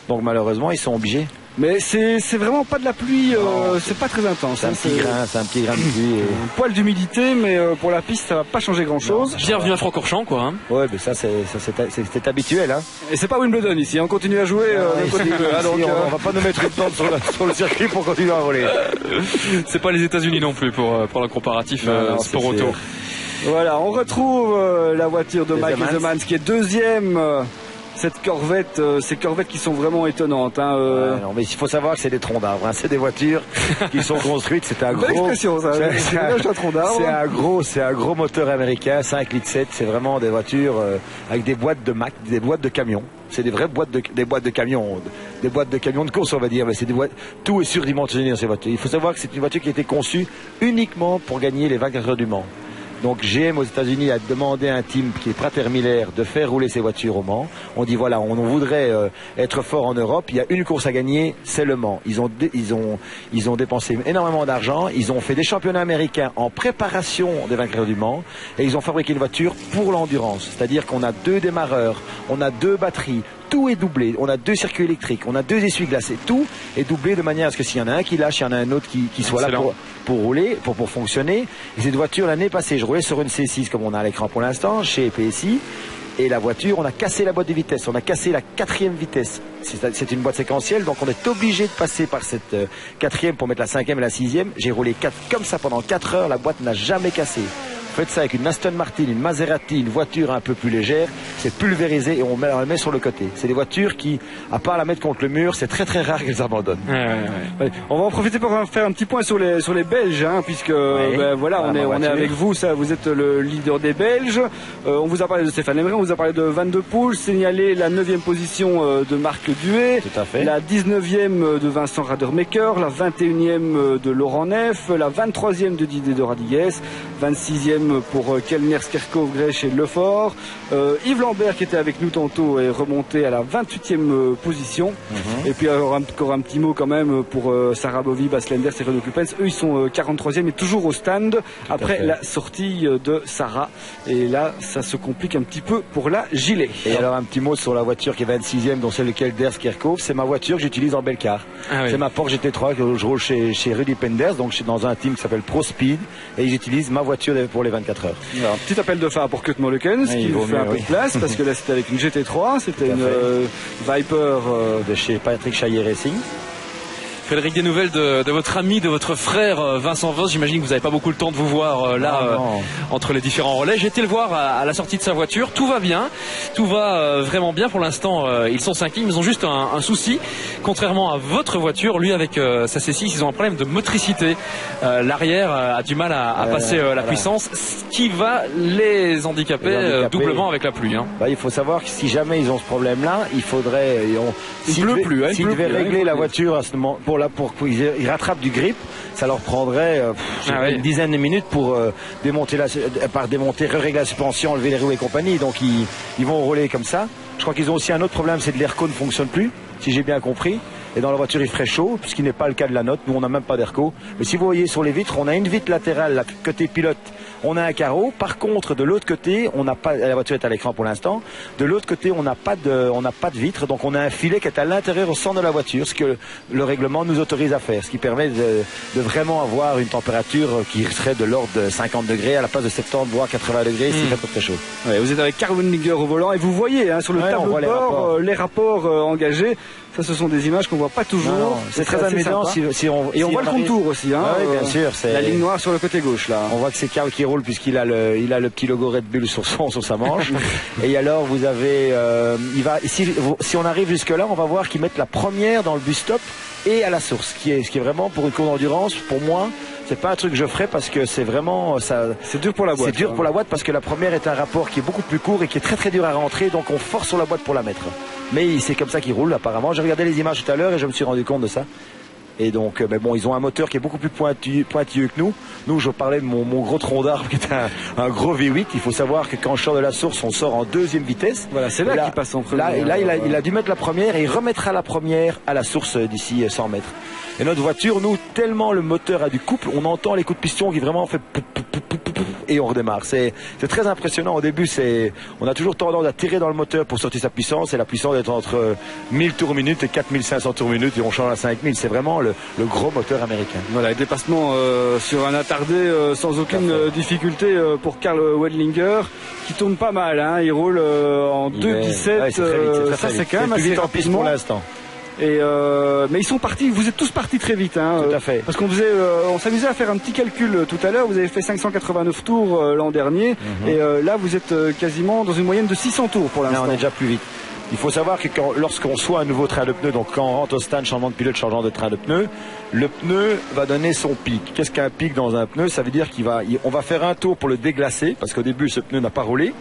Donc malheureusement, ils sont obligés. Mais c'est vraiment pas de la pluie, c'est pas très intense. C'est un petit grain de pluie. Un poil d'humidité, mais pour la piste, ça va pas changer grand-chose. Bienvenue à Francorchamps, quoi. Hein. Ouais, mais ça c'est habituel. Hein. Et c'est pas Wimbledon ici, on continue à jouer. On va pas nous mettre une tente sur le circuit pour continuer à voler. C'est pas les États-Unis non plus pour le comparatif sport auto. Voilà, on retrouve la voiture de Mike Hezemans qui est deuxième. Cette Corvette, ces Corvettes qui sont vraiment étonnantes. Non, mais il faut savoir que c'est des troncs d'arbres. C'est des voitures qui sont construites. C'est un gros. C'est un gros moteur américain, 5 litres 7. C'est vraiment des voitures avec des boîtes de Mac, des boîtes de camions. C'est des vraies boîtes de camions, des boîtes de camions de course, on va dire. Mais c'est des boîtes. Tout est surdimensionné dans ces voitures. Il faut savoir que c'est une voiture qui a été conçue uniquement pour gagner les 24 heures du Mans. Donc GM aux États-Unis a demandé à un team qui est Pratt Miller de faire rouler ses voitures au Mans. On dit voilà, on voudrait être fort en Europe. Il y a une course à gagner, c'est le Mans. Ils ont dépensé énormément d'argent. Ils ont fait des championnats américains en préparation des vainqueurs du Mans et ils ont fabriqué une voiture pour l'endurance. C'est-à-dire qu'on a 2 démarreurs, on a 2 batteries. Tout est doublé. On a 2 circuits électriques, on a 2 essuie-glaces et tout est doublé de manière à ce que s'il y en a un qui lâche, il y en a un autre qui soit là pour rouler, pour fonctionner. Et cette voiture l'année passée, je roulais sur une C6 comme on a à l'écran pour l'instant chez PSI. Et la voiture, on a cassé la boîte de vitesse, on a cassé la 4e vitesse. C'est une boîte séquentielle, donc on est obligé de passer par cette 4e pour mettre la 5e et la 6e. J'ai roulé comme ça pendant 4 heures, la boîte n'a jamais cassé. Faites ça avec une Aston Martin, une Maserati, une voiture un peu plus légère, c'est pulvérisé et on la met sur le côté. C'est des voitures qui, à part la mettre contre le mur, c'est très très rare qu'elles abandonnent. Ouais. On va en profiter pour faire un petit point sur les Belges, puisque on est avec vous, vous êtes le leader des Belges. On vous a parlé de Stéphane Lemray, on vous a parlé de Van de Poel, signalé la 9e position de Marc Duet, tout à fait. La 19e de Vincent Radermaeker, la 21e de Laurent Neff, la 23e de Didier de Radigues, 26e 7e pour Kellner, Skerkov, Grèche et Lefort. Yves Lambert qui était avec nous tantôt est remonté à la 28e position. Et puis alors encore un petit mot quand même pour Sarah Bovy, Bas Lenders et Renaud Clupens. Eux ils sont 43e et toujours au stand après la sortie de Sarah. Et là ça se complique un petit peu pour la Gilet. Et alors un petit mot sur la voiture qui est 26e, dont c'est lequel Kellner, Skerkov. C'est ma voiture que j'utilise en Belcar. Ah, oui. C'est ma Porsche GT3 que je roule chez Rudy Penders, donc je suis dans un team qui s'appelle Pro Speed et j'utilise ma voiture pour les 24 heures. Alors, petit appel de phare pour Kurt Mollekens qui vous fait un peu de place parce que là c'était avec une GT3, c'était une Viper de chez Patrick Chaillet Racing. Frédéric, des nouvelles de votre ami, de votre frère Vincent Vos. J'imagine que vous n'avez pas beaucoup le temps de vous voir entre les différents relais. J'ai été le voir à la sortie de sa voiture. Tout va bien, tout va vraiment bien pour l'instant. Ils sont 5 lignes, ils ont juste un souci. Contrairement à votre voiture, lui avec sa C6, ils ont un problème de motricité. L'arrière a du mal à passer la puissance, ce qui va les handicaper doublement avec la pluie. Hein. Il faut savoir que si jamais ils ont ce problème-là, il faudrait... S'ils devaient régler la voiture à ce moment, pour qu'ils rattrapent du grip, ça leur prendrait une dizaine de minutes pour démonter, régler la suspension, enlever les roues et compagnie. Donc ils vont rouler comme ça. Je crois qu'ils ont aussi un autre problème, c'est que l'airco ne fonctionne plus, si j'ai bien compris. Et dans la voiture, il ferait chaud, puisqu'il n'est pas le cas de la note. Nous, on n'a même pas d'airco. Mais si vous voyez sur les vitres, on a une vitre latérale, là, côté pilote, on a un carreau. Par contre, de l'autre côté, on n'a pas, la voiture est à l'écran pour l'instant. De l'autre côté, on n'a pas de vitre. Donc, on a un filet qui est à l'intérieur au centre de la voiture, ce que le règlement nous autorise à faire. Ce qui permet de vraiment avoir une température qui serait de l'ordre de 50 degrés à la place de 70, voire 80 degrés. C'est très, très chaud. Ouais, vous êtes avec Karl Wendlinger au volant et vous voyez, sur le tableau de bord, les rapports engagés. Ça, ce sont des images qu'on voit pas toujours. C'est très amusant et on voit le contour aussi. Hein, oui, bien sûr. La ligne noire sur le côté gauche là. On voit que c'est Karl qui roule puisqu'il a le petit logo Red Bull sur sa manche. Et alors vous avez, si on arrive jusque là, on va voir qu'ils mettent la première dans le bus stop et à la source, ce qui est vraiment pour une course d'endurance. Pour moi, c'est pas un truc que je ferais parce que c'est vraiment c'est dur pour la boîte. C'est dur pour la boîte parce que la première est un rapport qui est beaucoup plus court et qui est très très dur à rentrer, donc on force sur la boîte pour la mettre. Mais c'est comme ça qu'il roule apparemment. J'ai regardé les images tout à l'heure et je me suis rendu compte de ça. Et donc, mais bon, ils ont un moteur qui est beaucoup plus pointilleux que nous. Nous, je parlais de mon gros tronc d'arbre qui est un gros V8. Il faut savoir que quand je sors de la source, on sort en deuxième vitesse. Voilà, c'est là qu'il passe en premier. Là, il a dû mettre la première et il remettra la première à la source d'ici 100 mètres. Et notre voiture, nous, tellement le moteur a du couple, on entend les coups de piston qui vraiment fait et on redémarre. C'est très impressionnant. Au début, on a toujours tendance à tirer dans le moteur pour sortir sa puissance et la puissance est entre 1000 tours minute et 4500 tours minute et on change à 5000. C'est vraiment le gros moteur américain. Voilà, dépassement sur un attardé sans aucune difficulté pour Karl Wendlinger qui tourne pas mal. Hein. Il roule en 2,17. Ça, c'est quand même assez en piste pour l'instant. Mais ils sont partis, vous êtes tous partis très vite. Hein, tout à fait. Parce on s'amusait à faire un petit calcul tout à l'heure. Vous avez fait 589 tours l'an dernier. Et là, vous êtes quasiment dans une moyenne de 600 tours pour l'instant. Là, on est déjà plus vite. Il faut savoir que lorsqu'on soit un nouveau train de pneus, donc quand on rentre au stand, changement de pilote, changement de train de pneus, le pneu va donner son pic. Qu'est-ce qu'un pic dans un pneu? Ça veut dire on va faire un tour pour le déglacer, parce qu'au début, ce pneu n'a pas roulé.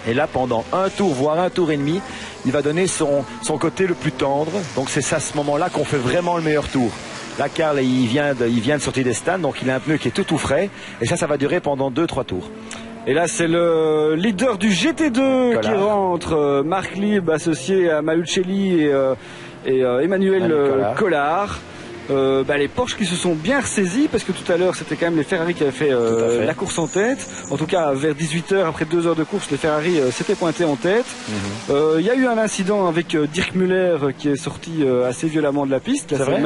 Et là, pendant un tour, voire un tour et demi, il va donner son côté le plus tendre. Donc c'est à ce moment-là qu'on fait vraiment le meilleur tour. Là, Karl, il vient de sortir des stands, donc il a un pneu qui est tout frais. Et ça va durer pendant 2-3 tours. Et là, c'est le leader du GT2 Collard qui rentre, Marc Lieb, associé à Malucelli et Emmanuel Collard. Les Porsche qui se sont bien ressaisis parce que tout à l'heure c'était quand même les Ferrari qui avaient fait la course en tête. En tout cas vers 18h après 2 heures de course, les Ferrari s'étaient pointés en tête. Il y a eu un incident avec Dirk Müller qui est sorti assez violemment de la piste. Là, c'est vrai,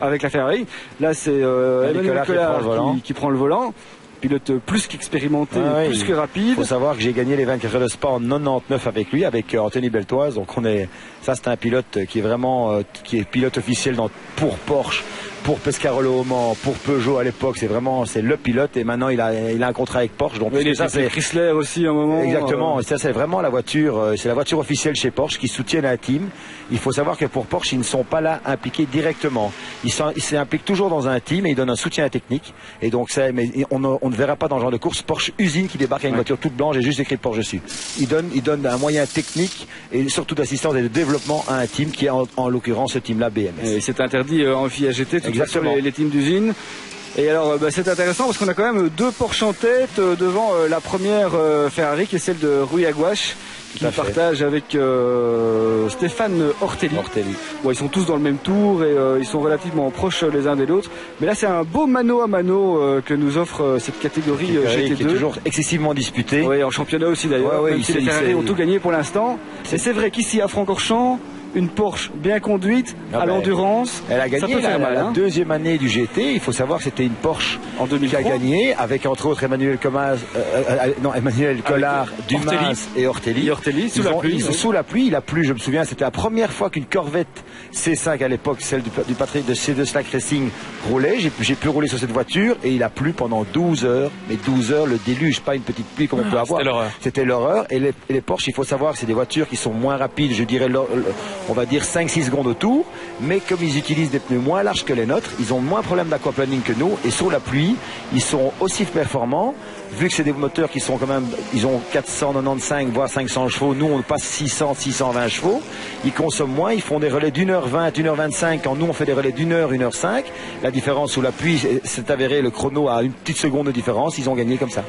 avec la Ferrari. Là c'est Emmanuel Collard qui prend le volant. Pilote plus qu'expérimenté, plus que rapide. Il faut savoir que j'ai gagné les 24 heures de Spa en 99 avec lui, avec Anthony Beltoise. Donc c'est un pilote qui est vraiment qui est pilote officiel pour Porsche, pour Pescarolo au Mans, pour Peugeot à l'époque. C'est le pilote et maintenant il a un contrat avec Porsche. Donc il est Chrysler aussi à un moment. Exactement. Ça c'est vraiment la voiture, c'est la voiture officielle chez Porsche qui soutiennent un team. Il faut savoir que pour Porsche, ils ne sont pas là impliqués directement. Ils s'impliquent toujours dans un team et ils donnent un soutien technique. Et donc mais on ne verra pas dans le genre de course Porsche usine qui débarque avec une voiture toute blanche et juste écrit Porsche dessus. Ils donnent un moyen technique et surtout d'assistance et de développement à un team qui est en l'occurrence ce team-là BMS. Et c'est interdit en FIA GT, tout ça sur les teams d'usine. Et alors c'est intéressant parce qu'on a quand même 2 Porsche en tête devant la première Ferrari qui est celle de Rui Aguache, qui partage avec Stéphane Ortelli. Bon, ils sont tous dans le même tour et ils sont relativement proches les uns des autres. Mais là, c'est un beau mano à mano que nous offre cette catégorie GT2. Qui est toujours excessivement disputée. Oui, en championnat aussi d'ailleurs. Ouais, même si les Ferrari ont tout gagné pour l'instant. Et c'est vrai qu'ici à Francorchamps, une Porsche bien conduite, à l'endurance. Elle a gagné la hein. deuxième année du GT. Il faut savoir que c'était une Porsche en 2003 qui a gagné avec entre autres Emmanuel Collard, Dumas et Ortelli. Sous la pluie, il a plu. Je me souviens, c'était la première fois qu'une Corvette C5 à l'époque, celle du Patrick de C2 Slack Racing, roulait. J'ai pu rouler sur cette voiture et il a plu pendant 12 heures. Mais 12 heures, le déluge, pas une petite pluie comme on peut avoir. C'était l'horreur. Et les Porsche, il faut savoir que c'est des voitures qui sont moins rapides. Je dirais on va dire 5-6 secondes au tour, mais comme ils utilisent des pneus moins larges que les nôtres, ils ont moins de problème d'aquaplaning que nous, et sur la pluie, ils sont aussi performants, vu que c'est des moteurs qui sont quand même, ils ont 495 voire 500 chevaux, nous on passe 600-620 chevaux, ils consomment moins, ils font des relais d'1h20, 1h25, quand nous on fait des relais d'1h, 1h05, la différence sous la pluie, c'est avéré, le chrono a une petite seconde de différence, ils ont gagné comme ça.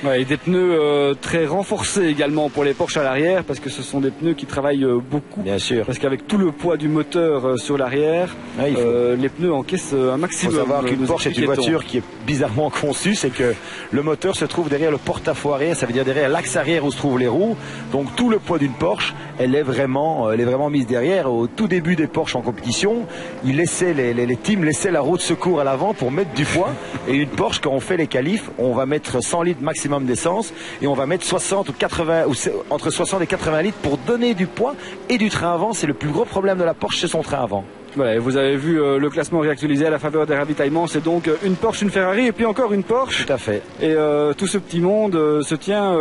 Ouais, et des pneus très renforcés également pour les Porsche à l'arrière, parce que ce sont des pneus qui travaillent beaucoup. Bien sûr. Parce qu'avec tout le poids du moteur sur l'arrière, les pneus encaissent un maximum. Il faut savoir qu'une Porsche est une voiture qui est bizarrement conçue, c'est que le moteur se trouve derrière le porte-à-faux arrière, ça veut dire derrière l'axe arrière où se trouvent les roues. Donc tout le poids d'une Porsche, elle est vraiment mise derrière. Au tout début des Porsche en compétition, ils laissaient les teams laissaient la roue de secours à l'avant pour mettre du poids. Et une Porsche, quand on fait les qualifs, on va mettre 100 litres maximum d'essence et on va mettre 60 ou 80 ou entre 60 et 80 litres pour donner du poids et du train avant. C'est le plus gros problème de la Porsche, c'est son train avant. Voilà, vous avez vu le classement réactualisé à la faveur des ravitaillements. C'est donc une Porsche, une Ferrari et puis encore une Porsche. Tout à fait. Et tout ce petit monde se tient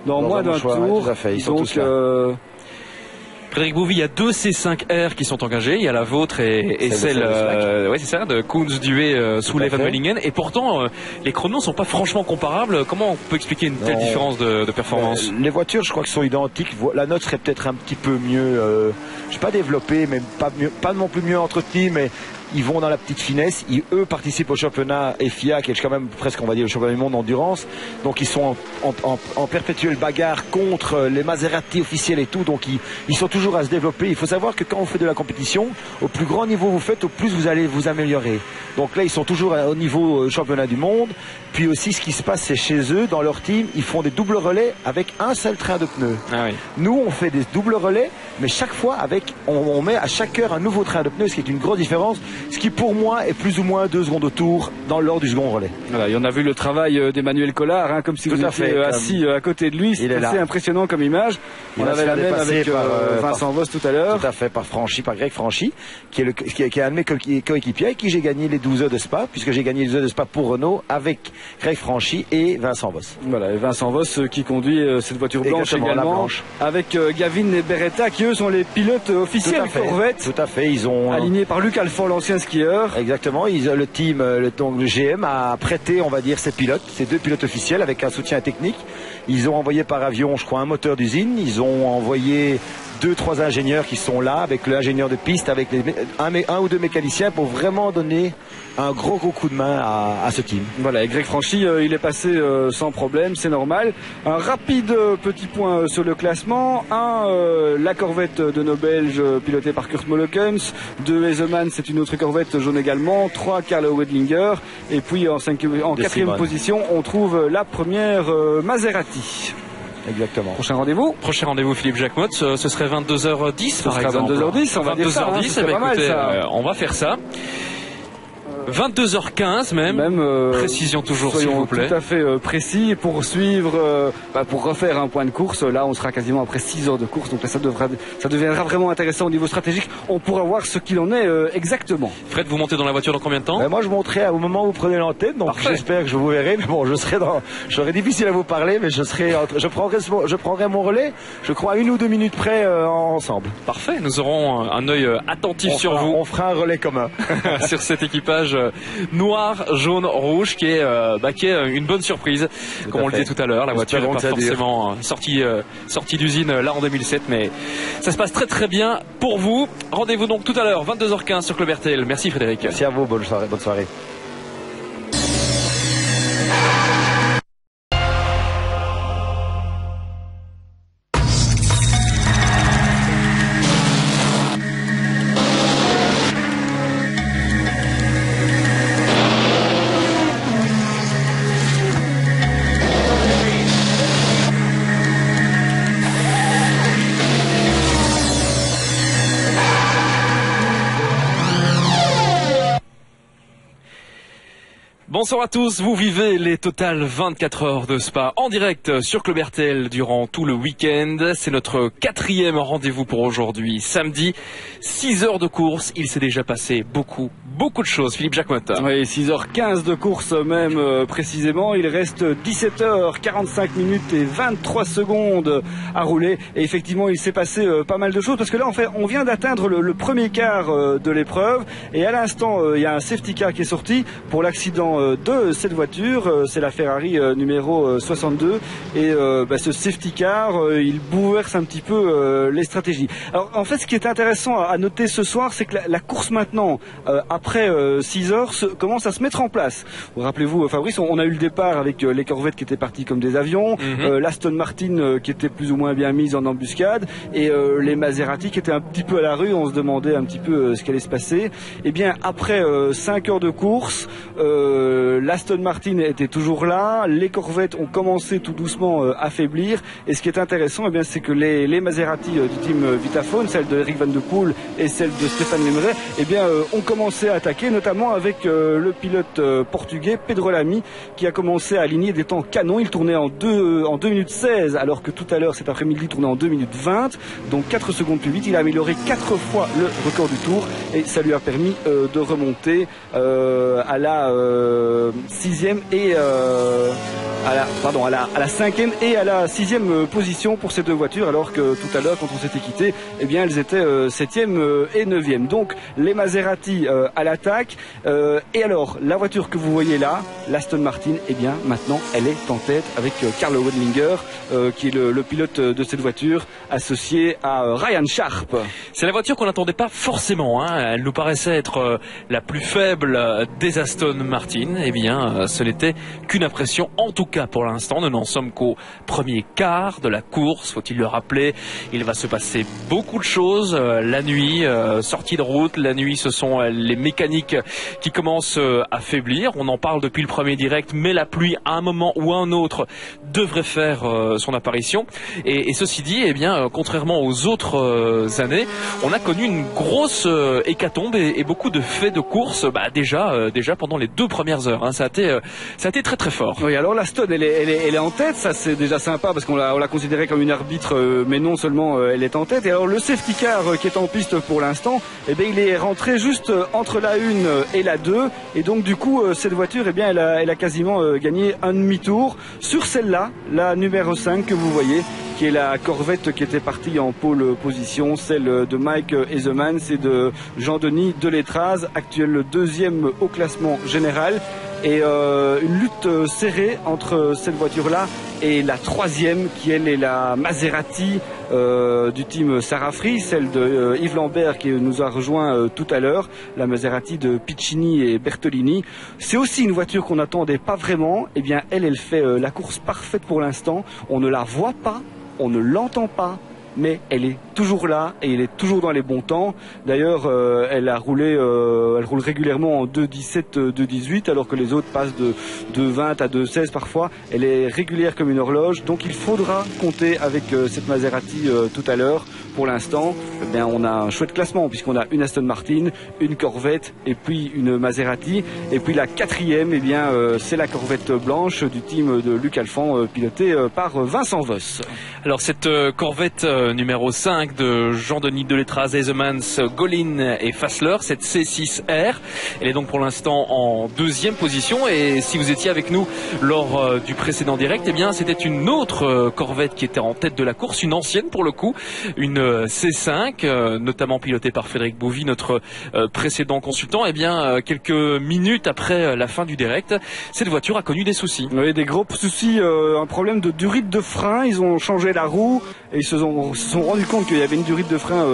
dans moins d'un tour. Ouais, tout à fait. Ils sont tous là. Frédéric Bouvy, il y a 2 C5R qui sont engagés. Il y a la vôtre et celle c'est ça, de Koons Duet sous les Van Mellingen. Et pourtant, les chronos sont pas franchement comparables. Comment on peut expliquer une telle différence de performance? Les voitures, je crois qu'elles sont identiques. La nôtre serait peut-être un petit peu mieux, je sais pas développée, mais pas non plus mieux entretenue, mais ils vont dans la petite finesse. Eux participent au championnat FIA, qui est quand même presque, on va dire, le championnat du monde d'endurance. Donc ils sont en perpétuelle bagarre contre les Maserati officiels et tout. Donc ils sont toujours à se développer. Il faut savoir que quand on fait de la compétition, au plus grand niveau vous faites, au plus vous allez vous améliorer. Donc là, ils sont toujours au niveau championnat du monde. Puis aussi, ce qui se passe, c'est chez eux, dans leur team, ils font des doubles relais avec un seul train de pneus. Ah oui. Nous, on fait des doubles relais, mais chaque fois, on met à chaque heure un nouveau train de pneus, ce qui est une grosse différence. Ce qui pour moi est plus ou moins 2 secondes au tour lors du second relais. Voilà, et on a vu le travail d'Emmanuel Collard, hein, comme si vous étiez assis à côté de lui. C'est assez impressionnant comme image. On avait la même avec Vincent Voss tout à l'heure. Tout à fait, par Greg Franchi, qui est un de mes coéquipiers, avec qui j'ai gagné les 12 heures de Spa, puisque j'ai gagné les 12 heures de Spa pour Renault avec Greg Franchi et Vincent Voss. Voilà, et Vincent Voss qui conduit cette voiture blanche également, avec Gavin et Beretta, qui eux sont les pilotes officiels Corvette. Tout à fait, ils ont alignés par Luc Alphand, l'ancien skieur. Exactement, le team, le GM a prêté, on va dire, ces 2 pilotes officiels avec un soutien technique. Ils ont envoyé par avion, je crois, un moteur d'usine. Ils ont envoyé 2-3 ingénieurs qui sont là, avec l'ingénieur de piste, avec un ou 2 mécaniciens pour vraiment donner un gros coup de main à ce team. Voilà, et Greg Franchi, il est passé sans problème, c'est normal. Un rapide petit point sur le classement. La Corvette de nos Belges pilotée par Kurt Molekens. 2 Hesemann, c'est une autre Corvette jaune également. 3 Karl Wedlinger. Et puis en 4e position, on trouve la première Maserati. Exactement. Prochain rendez-vous Philippe Jacquemot, ce serait 22h10 par exemple. 22h10, on va dire ça, 22h10, pas mal, ça. On va faire ça. 22h15 même précision toujours s'il vous plaît. Tout à fait précis pour suivre, pour refaire un point de course. Là on sera quasiment après 6 heures de course, donc là ça deviendra vraiment intéressant au niveau stratégique. On pourra voir ce qu'il en est exactement. Fred, vous montez dans la voiture dans combien de temps? Moi je monterai au moment où vous prenez l'antenne, donc j'espère que je vous verrai, mais bon j'aurai difficile à vous parler, mais je prendrai mon relais, je crois à 1 ou 2 minutes près ensemble. Parfait, nous aurons un œil attentif sur vous. On fera un relais commun sur cet équipage noir, jaune, rouge qui est une bonne surprise, comme on le disait tout à l'heure. La voiture n'est pas forcément sortie d'usine là en 2007, mais ça se passe très très bien pour vous. Rendez-vous donc tout à l'heure 22h15 sur Club RTL. Merci Frédéric. Merci à vous, bonne soirée. Bonsoir à tous, vous vivez les totales 24 heures de Spa en direct sur Club RTL durant tout le week-end. C'est notre 4e rendez-vous pour aujourd'hui, samedi. 6 heures de course, il s'est déjà passé beaucoup de choses. Philippe Jacquemotte. Oui, 6h15 de course même précisément. Il reste 17h45 minutes et 23 secondes à rouler. Et effectivement, il s'est passé pas mal de choses parce que là, en fait, on vient d'atteindre le premier quart de l'épreuve. Et à l'instant, il y a un safety car qui est sorti pour l'accident de cette voiture. C'est la Ferrari numéro 62. Et ce safety car, il bouleverse un petit peu les stratégies. Alors, en fait, ce qui est intéressant à noter ce soir, c'est que la course maintenant, après 6 heures, commence à se mettre en place. Vous rappelez-vous, Fabrice, on a eu le départ avec les Corvettes qui étaient parties comme des avions, l'Aston Martin qui était plus ou moins bien mise en embuscade, et les Maserati qui étaient un petit peu à la rue. On se demandait un petit peu ce qui allait se passer. Et bien, après 5 heures de course, l'Aston Martin était toujours là, les Corvettes ont commencé tout doucement à faiblir, et ce qui est intéressant, eh bien, c'est que les Maserati du team Vitaphone, celle de Eric Van de Poel et celle de Stéphane Lemeret, eh bien, ont commencé à attaquer, notamment avec le pilote portugais Pedro Lamy, qui a commencé à aligner des temps canons. Il tournait en 2 minutes 16, alors que tout à l'heure, cet après-midi, il tournait en 2 minutes 20, donc 4 secondes plus vite. Il a amélioré 4 fois le record du tour, et ça lui a permis de remonter à la 6e et à la 5e et à la 6e position pour ces deux voitures, alors que tout à l'heure, quand on s'était quitté, eh bien, elles étaient 7e et 9e. Donc, les Maserati à l'attaque. Et alors, la voiture que vous voyez là, l'Aston Martin, eh bien, maintenant, elle est en tête avec Carlo Wedlinger, qui est le pilote de cette voiture, associé à Ryan Sharp. C'est la voiture qu'on n'attendait pas forcément, hein. Elle nous paraissait être la plus faible des Aston Martin. Eh bien, ce n'était qu'une impression. En tout cas, pour l'instant, nous n'en sommes qu'au premier quart de la course. Faut-il le rappeler, il va se passer beaucoup de choses. La nuit, sortie de route, la nuit, ce sont les mécaniques qui commencent à faiblir. On en parle depuis le premier direct, mais la pluie, à un moment ou à un autre, devrait faire son apparition. Et ceci dit, eh bien, contrairement aux autres années, on a connu une grosse hécatombe et beaucoup de faits de course, déjà pendant les 2 premières heures. Hein. Ça a été très très fort. Oui, alors la Stone, elle est en tête, ça c'est déjà sympa parce qu'on l'a considérée comme une arbitre, mais non seulement elle est en tête. Et alors le safety car qui est en piste pour l'instant, eh bien, il est rentré juste entre la 1 et la 2, et donc du coup cette voiture, eh bien, elle a quasiment gagné un demi-tour sur celle-là, la numéro 5 que vous voyez, qui est la Corvette qui était partie en pole position, celle de Mike Hesemans et de Jean-Denis Delétraz, actuel 2e au classement général. Et une lutte serrée entre cette voiture-là et la 3e, qui elle est la Maserati du team Sarafri, celle de Yves Lambert qui nous a rejoint tout à l'heure, la Maserati de Piccini et Bertolini. C'est aussi une voiture qu'on n'attendait pas vraiment. Eh bien, elle fait la course parfaite pour l'instant. On ne la voit pas, on ne l'entend pas, mais elle est toujours là et elle est toujours dans les bons temps. D'ailleurs, elle roule régulièrement en 2.17, 2.18, alors que les autres passent de 2.20 à 2.16 parfois. Elle est régulière comme une horloge, donc il faudra compter avec cette Maserati tout à l'heure. Pour l'instant, eh bien, on a un chouette classement puisqu'on a une Aston Martin, une Corvette et puis une Maserati. Et puis la 4e, eh bien, c'est la Corvette blanche du team de Luc Alphand, pilotée par Vincent Voss. Alors cette Corvette numéro 5 de Jean-Denis Delétraz, Hesemans, Golin et Fassler, cette C6R, elle est donc pour l'instant en 2e position. Et si vous étiez avec nous lors du précédent direct, eh bien c'était une autre Corvette qui était en tête de la course, une ancienne pour le coup, une C5, notamment pilotée par Frédéric Bouvy, notre précédent consultant. Eh bien quelques minutes après la fin du direct, cette voiture a connu des soucis. Oui, des gros soucis, un problème de durite de frein. Ils ont changé la roue et ils se sont rendus compte qu'il y avait une durite de frein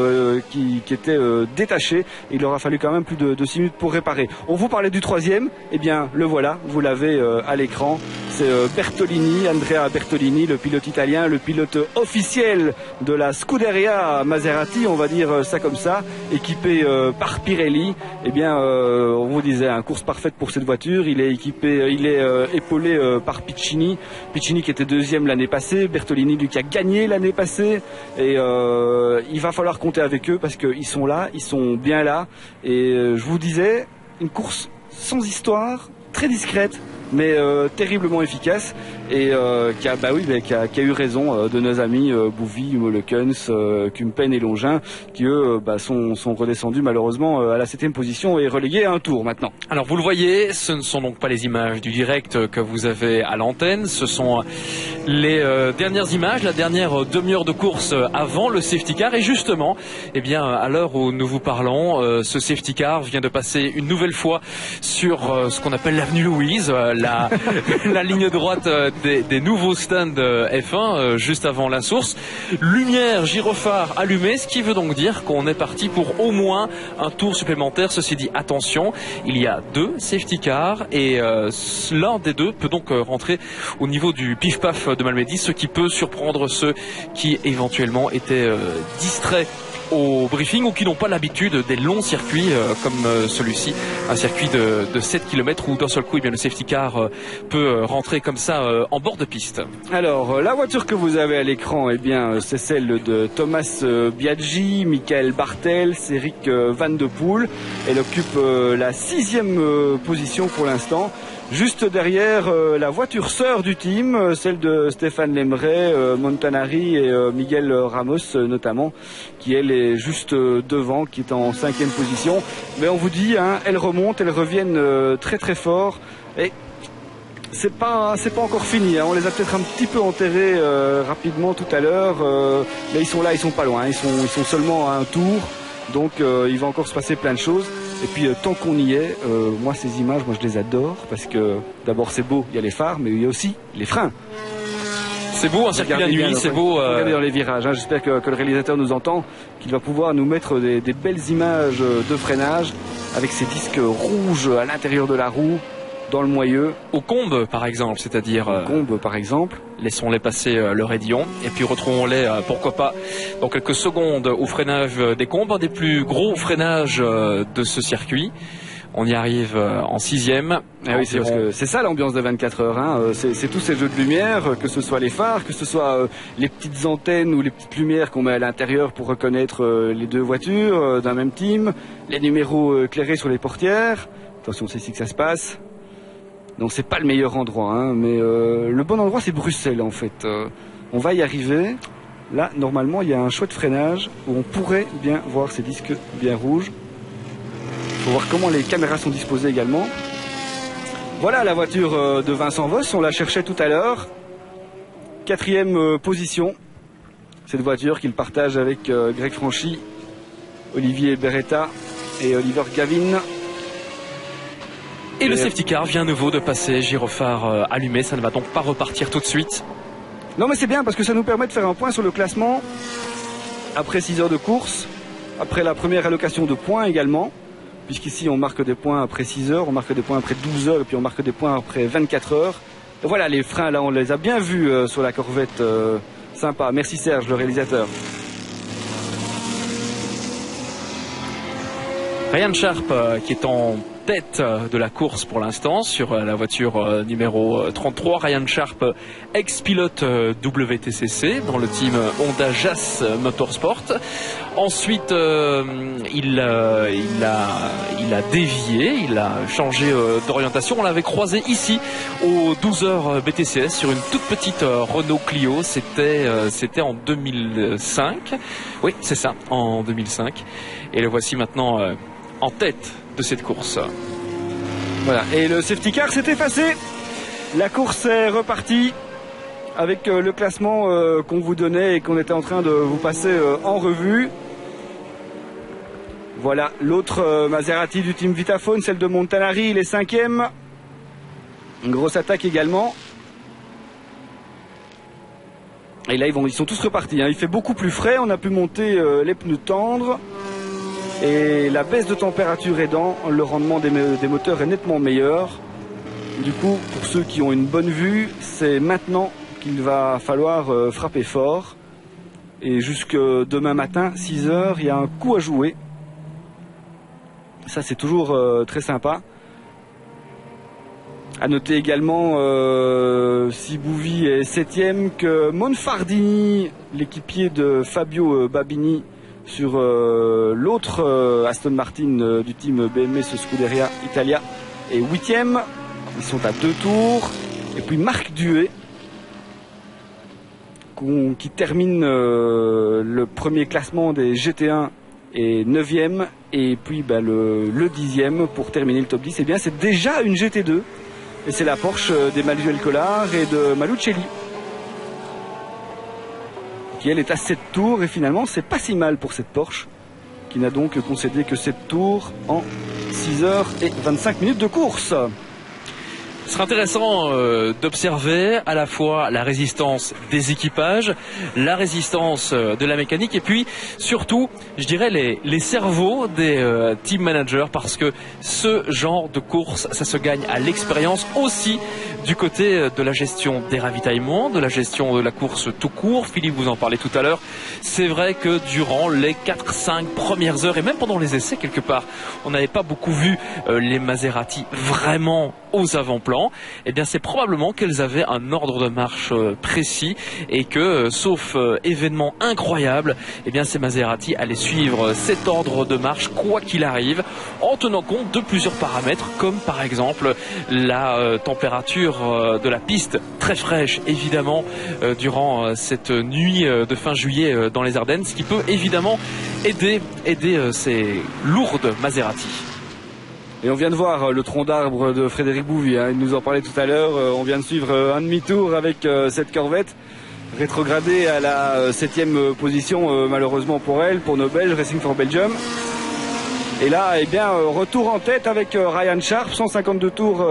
qui était détachée. Il leur a fallu quand même plus de 6 minutes pour réparer. On vous parlait du 3e, eh bien le voilà, vous l'avez à l'écran. C'est Bertolini, Andrea Bertolini, le pilote italien, le pilote officiel de la Scuderia Maserati, on va dire ça comme ça, équipé par Pirelli. Eh bien, on vous disait, une course parfaite pour cette voiture. Il est épaulé par Piccini qui était 2e l'année passée, Bertolini lui qui a gagné l'année passée, et il va falloir compter avec eux parce qu'ils sont là, ils sont bien là. Et je vous disais, une course sans histoire, très discrète, mais terriblement efficace, et qui a eu raison de nos amis Bouvy, Molekens, Kumpen et Longin, qui eux sont redescendus malheureusement à la 7e position et relégués à un tour maintenant. Alors vous le voyez, ce ne sont donc pas les images du direct que vous avez à l'antenne, ce sont les dernières images, la dernière demi-heure de course avant le safety car, et justement, eh bien, à l'heure où nous vous parlons, ce safety car vient de passer une nouvelle fois sur ce qu'on appelle l'avenue Louise, la ligne droite des nouveaux stands F1 juste avant la source. Lumière, gyrophare allumé, ce qui veut donc dire qu'on est parti pour au moins un tour supplémentaire. Ceci dit, attention, il y a 2 safety cars et l'un des 2 peut donc rentrer au niveau du pif-paf de Malmedy, ce qui peut surprendre ceux qui éventuellement étaient distraits au briefing ou qui n'ont pas l'habitude des longs circuits comme celui-ci, un circuit de 7 km où d'un seul coup, eh bien, le safety car peut rentrer comme ça en bord de piste. Alors la voiture que vous avez à l'écran, eh bien c'est celle de Thomas Biaggi, Michael Bartels, Eric Van de Poel. Elle occupe la 6e position pour l'instant. Juste derrière la voiture sœur du team, celle de Stéphane Lemray, Montanari et Miguel Ramos notamment, qui elle est juste devant, qui est en 5e position. Mais on vous dit, hein, elles remontent, elles reviennent très très fort. Et c'est pas encore fini, hein. On les a peut-être un petit peu enterrés rapidement tout à l'heure. Mais ils sont là, ils sont pas loin, ils sont seulement à un tour. Donc il va encore se passer plein de choses. Et puis tant qu'on y est, moi ces images, je les adore parce que d'abord c'est beau, il y a les phares, mais il y a aussi les freins. C'est beau un circuit la nuit, c'est beau. Regardez dans les virages, hein. J'espère que le réalisateur nous entend, qu'il va pouvoir nous mettre des belles images de freinage avec ces disques rouges à l'intérieur de la roue, dans le moyeu. Aux combes par exemple, c'est-à-dire... Aux combes par exemple. Laissons-les passer le raidillon et puis retrouvons-les, pourquoi pas, dans quelques secondes au freinage des combes, un des plus gros freinages de ce circuit. On y arrive en 6e. Ah oui, c'est ça l'ambiance de 24 heures. Hein. C'est tous ces jeux de lumière, que ce soit les phares, que ce soit les petites antennes ou les petites lumières qu'on met à l'intérieur pour reconnaître les 2 voitures d'un même team, les numéros éclairés sur les portières. Attention, c'est ici que ça se passe. Donc c'est pas le meilleur endroit, hein, mais le bon endroit c'est Bruxelles en fait. On va y arriver. Là, normalement, il y a un chouette freinage où on pourrait bien voir ces disques bien rouges. Il faut voir comment les caméras sont disposées également. Voilà la voiture de Vincent Voss, on la cherchait tout à l'heure. 4e position. Cette voiture qu'il partage avec Greg Franchi, Olivier Beretta et Oliver Gavin. Et le safety car vient à nouveau de passer, gyrophare allumé, ça ne va donc pas repartir tout de suite. Non mais c'est bien parce que ça nous permet de faire un point sur le classement après 6 heures de course, après la première allocation de points également, puisqu'ici on marque des points après 6 heures, on marque des points après 12 heures et puis on marque des points après 24 heures. Et voilà, les freins là on les a bien vus sur la Corvette, sympa. Merci Serge, le réalisateur. Ryan Sharp qui est en tête de la course pour l'instant sur la voiture numéro 33. Ryan Sharp, ex-pilote WTCC dans le team Honda Jazz Motorsport. Ensuite, il a dévié, il a changé d'orientation. On l'avait croisé ici au 12h BTCS sur une toute petite Renault Clio. C'était en 2005. Oui, c'est ça, en 2005. Et le voici maintenant en tête de cette course. Voilà, et le safety car s'est effacé. La course est repartie avec le classement qu'on vous donnait et qu'on était en train de vous passer en revue. Voilà, l'autre Maserati du team Vitaphone, celle de Montanari, il est 5e. Une grosse attaque également. Et là, ils sont tous repartis, hein. Il fait beaucoup plus frais, on a pu monter les pneus tendres. Et la baisse de température aidant, le rendement des moteurs est nettement meilleur. Du coup, pour ceux qui ont une bonne vue, c'est maintenant qu'il va falloir frapper fort. Et jusque demain matin, 6 heures, il y a un coup à jouer. Ça, c'est toujours très sympa. À noter également, si Bouvy est 7e, que Monfardini, l'équipier de Fabio Babini, sur l'autre Aston Martin du team BMS Scuderia Italia, est 8e. Ils sont à 2 tours. Et puis Marc Duet, qui termine le premier classement des GT1 et 9e. Et puis le 10e pour terminer le top 10. Eh bien, c'est déjà une GT2. Et c'est la Porsche d'Emmanuel Collard et de Malucelli, qui elle est à 7 tours. Et finalement, c'est pas si mal pour cette Porsche, qui n'a donc concédé que 7 tours en 6h25 de course. Ce sera intéressant d'observer à la fois la résistance des équipages, la résistance de la mécanique et puis surtout, je dirais, les cerveaux des team managers, parce que ce genre de course, ça se gagne à l'expérience aussi du côté de la gestion des ravitaillements, de la gestion de la course tout court. Philippe vous en parlait tout à l'heure. C'est vrai que durant les 4-5 premières heures et même pendant les essais quelque part, on n'avait pas beaucoup vu les Maserati vraiment aux avant-plans. Eh bien, c'est probablement qu'elles avaient un ordre de marche précis et que, sauf événement incroyable, eh bien, ces Maserati allaient suivre cet ordre de marche quoi qu'il arrive, en tenant compte de plusieurs paramètres, comme par exemple la température de la piste, très fraîche évidemment durant cette nuit de fin juillet dans les Ardennes, ce qui peut évidemment aider ces lourdes Maserati. Et on vient de voir le tronc d'arbre de Frédéric Bouvy, hein. Il nous en parlait tout à l'heure. On vient de suivre un demi-tour avec cette Corvette, rétrogradée à la 7e position malheureusement pour elle, pour nos Belges, Racing for Belgium. Et là, eh bien, retour en tête avec Ryan Sharp, 152 tours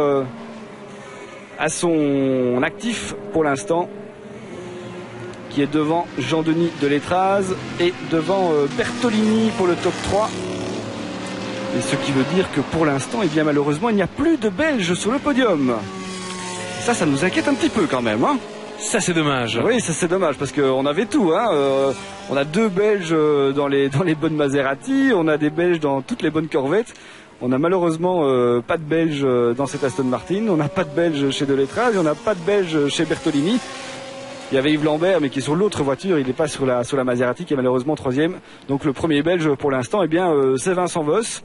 à son actif pour l'instant, qui est devant Jean-Denis Delétraz et devant Bertolini pour le top 3. Et ce qui veut dire que pour l'instant, eh bien malheureusement, il n'y a plus de Belges sur le podium. Ça nous inquiète un petit peu quand même, hein. Ça c'est dommage. Oui, ça c'est dommage parce qu'on avait tout, hein. On a 2 Belges dans les bonnes Maserati, on a des Belges dans toutes les bonnes Corvettes. On a malheureusement pas de Belges dans cette Aston Martin, on n'a pas de Belges chez Delétraz, on n'a pas de Belges chez Bertolini. Il y avait Yves Lambert, mais qui est sur l'autre voiture, il n'est pas sur la Maserati, qui est malheureusement 3e. Donc le premier Belge pour l'instant, eh bien, c'est Vincent Voss,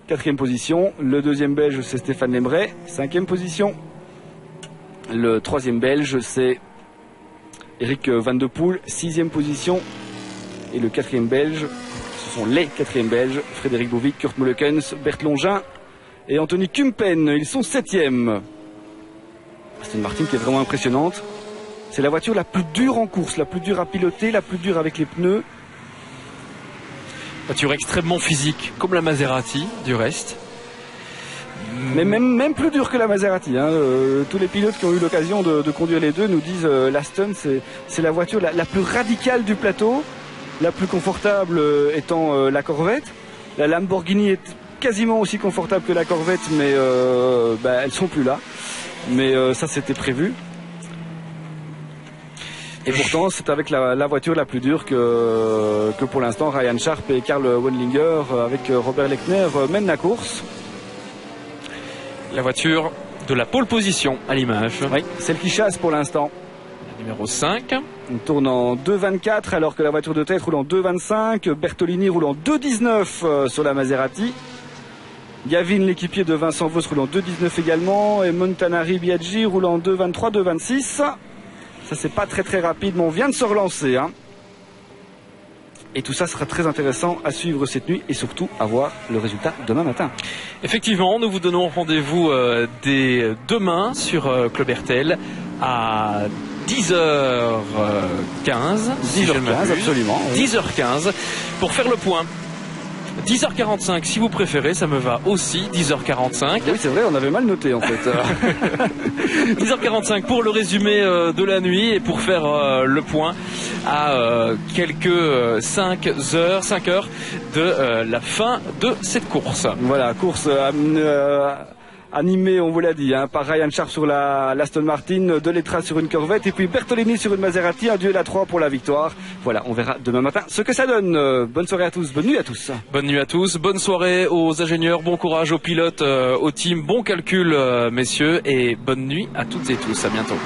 4e position. Le 2e Belge, c'est Stéphane Lembray, 5e position. Le 3e Belge, c'est Eric Van de Poel, 6e position. Et le 4e Belge, ce sont les 4e Belges, Frédéric Bouvy, Kurt Mollekens, Bert Longin et Anthony Kumpen. Ils sont 7e. C'est une Martin qui est vraiment impressionnante. C'est la voiture la plus dure en course, la plus dure à piloter, la plus dure avec les pneus. Voiture extrêmement physique, comme la Maserati, du reste. Mais même plus dure que la Maserati, hein. Tous les pilotes qui ont eu l'occasion de conduire les deux nous disent l'Aston, c'est la voiture la plus radicale du plateau, la plus confortable étant la Corvette. La Lamborghini est quasiment aussi confortable que la Corvette, mais elles sont plus là. Mais ça, c'était prévu. Et pourtant, c'est avec la voiture la plus dure que pour l'instant, Ryan Sharp et Karl Wendlinger, avec Robert Lechner, mènent la course. La voiture de la pole position à l'image. Oui, celle qui chasse pour l'instant. La numéro 5. On tourne en 2,24 alors que la voiture de tête roule en 2,25. Bertolini roule en 2,19 sur la Maserati. Gavin, l'équipier de Vincent Voss, roule en 2,19 également. Et Montanari Biaggi roule en 2,23, 2,26. Ça, c'est pas très rapide, mais on vient de se relancer, hein. Et tout ça sera très intéressant à suivre cette nuit et surtout à voir le résultat demain matin. Effectivement, nous vous donnons rendez-vous dès demain sur Club RTL à 10h15. 10h15, absolument. Oui. 10h15 pour faire le point. 10h45 si vous préférez, ça me va aussi, 10h45. Oui, c'est vrai, on avait mal noté en fait. 10h45 pour le résumé de la nuit et pour faire le point à quelques 5 heures de la fin de cette course. Voilà, course animé, on vous l'a dit, hein, par Ryan Sharp sur l'Aston Martin, Delétraz sur une Corvette et puis Bertolini sur une Maserati, un duel à 3 pour la victoire. Voilà, on verra demain matin ce que ça donne. Bonne soirée à tous, bonne nuit à tous. Bonne nuit à tous, bonne soirée aux ingénieurs, bon courage aux pilotes, au team, bon calcul messieurs et bonne nuit à toutes et tous, à bientôt.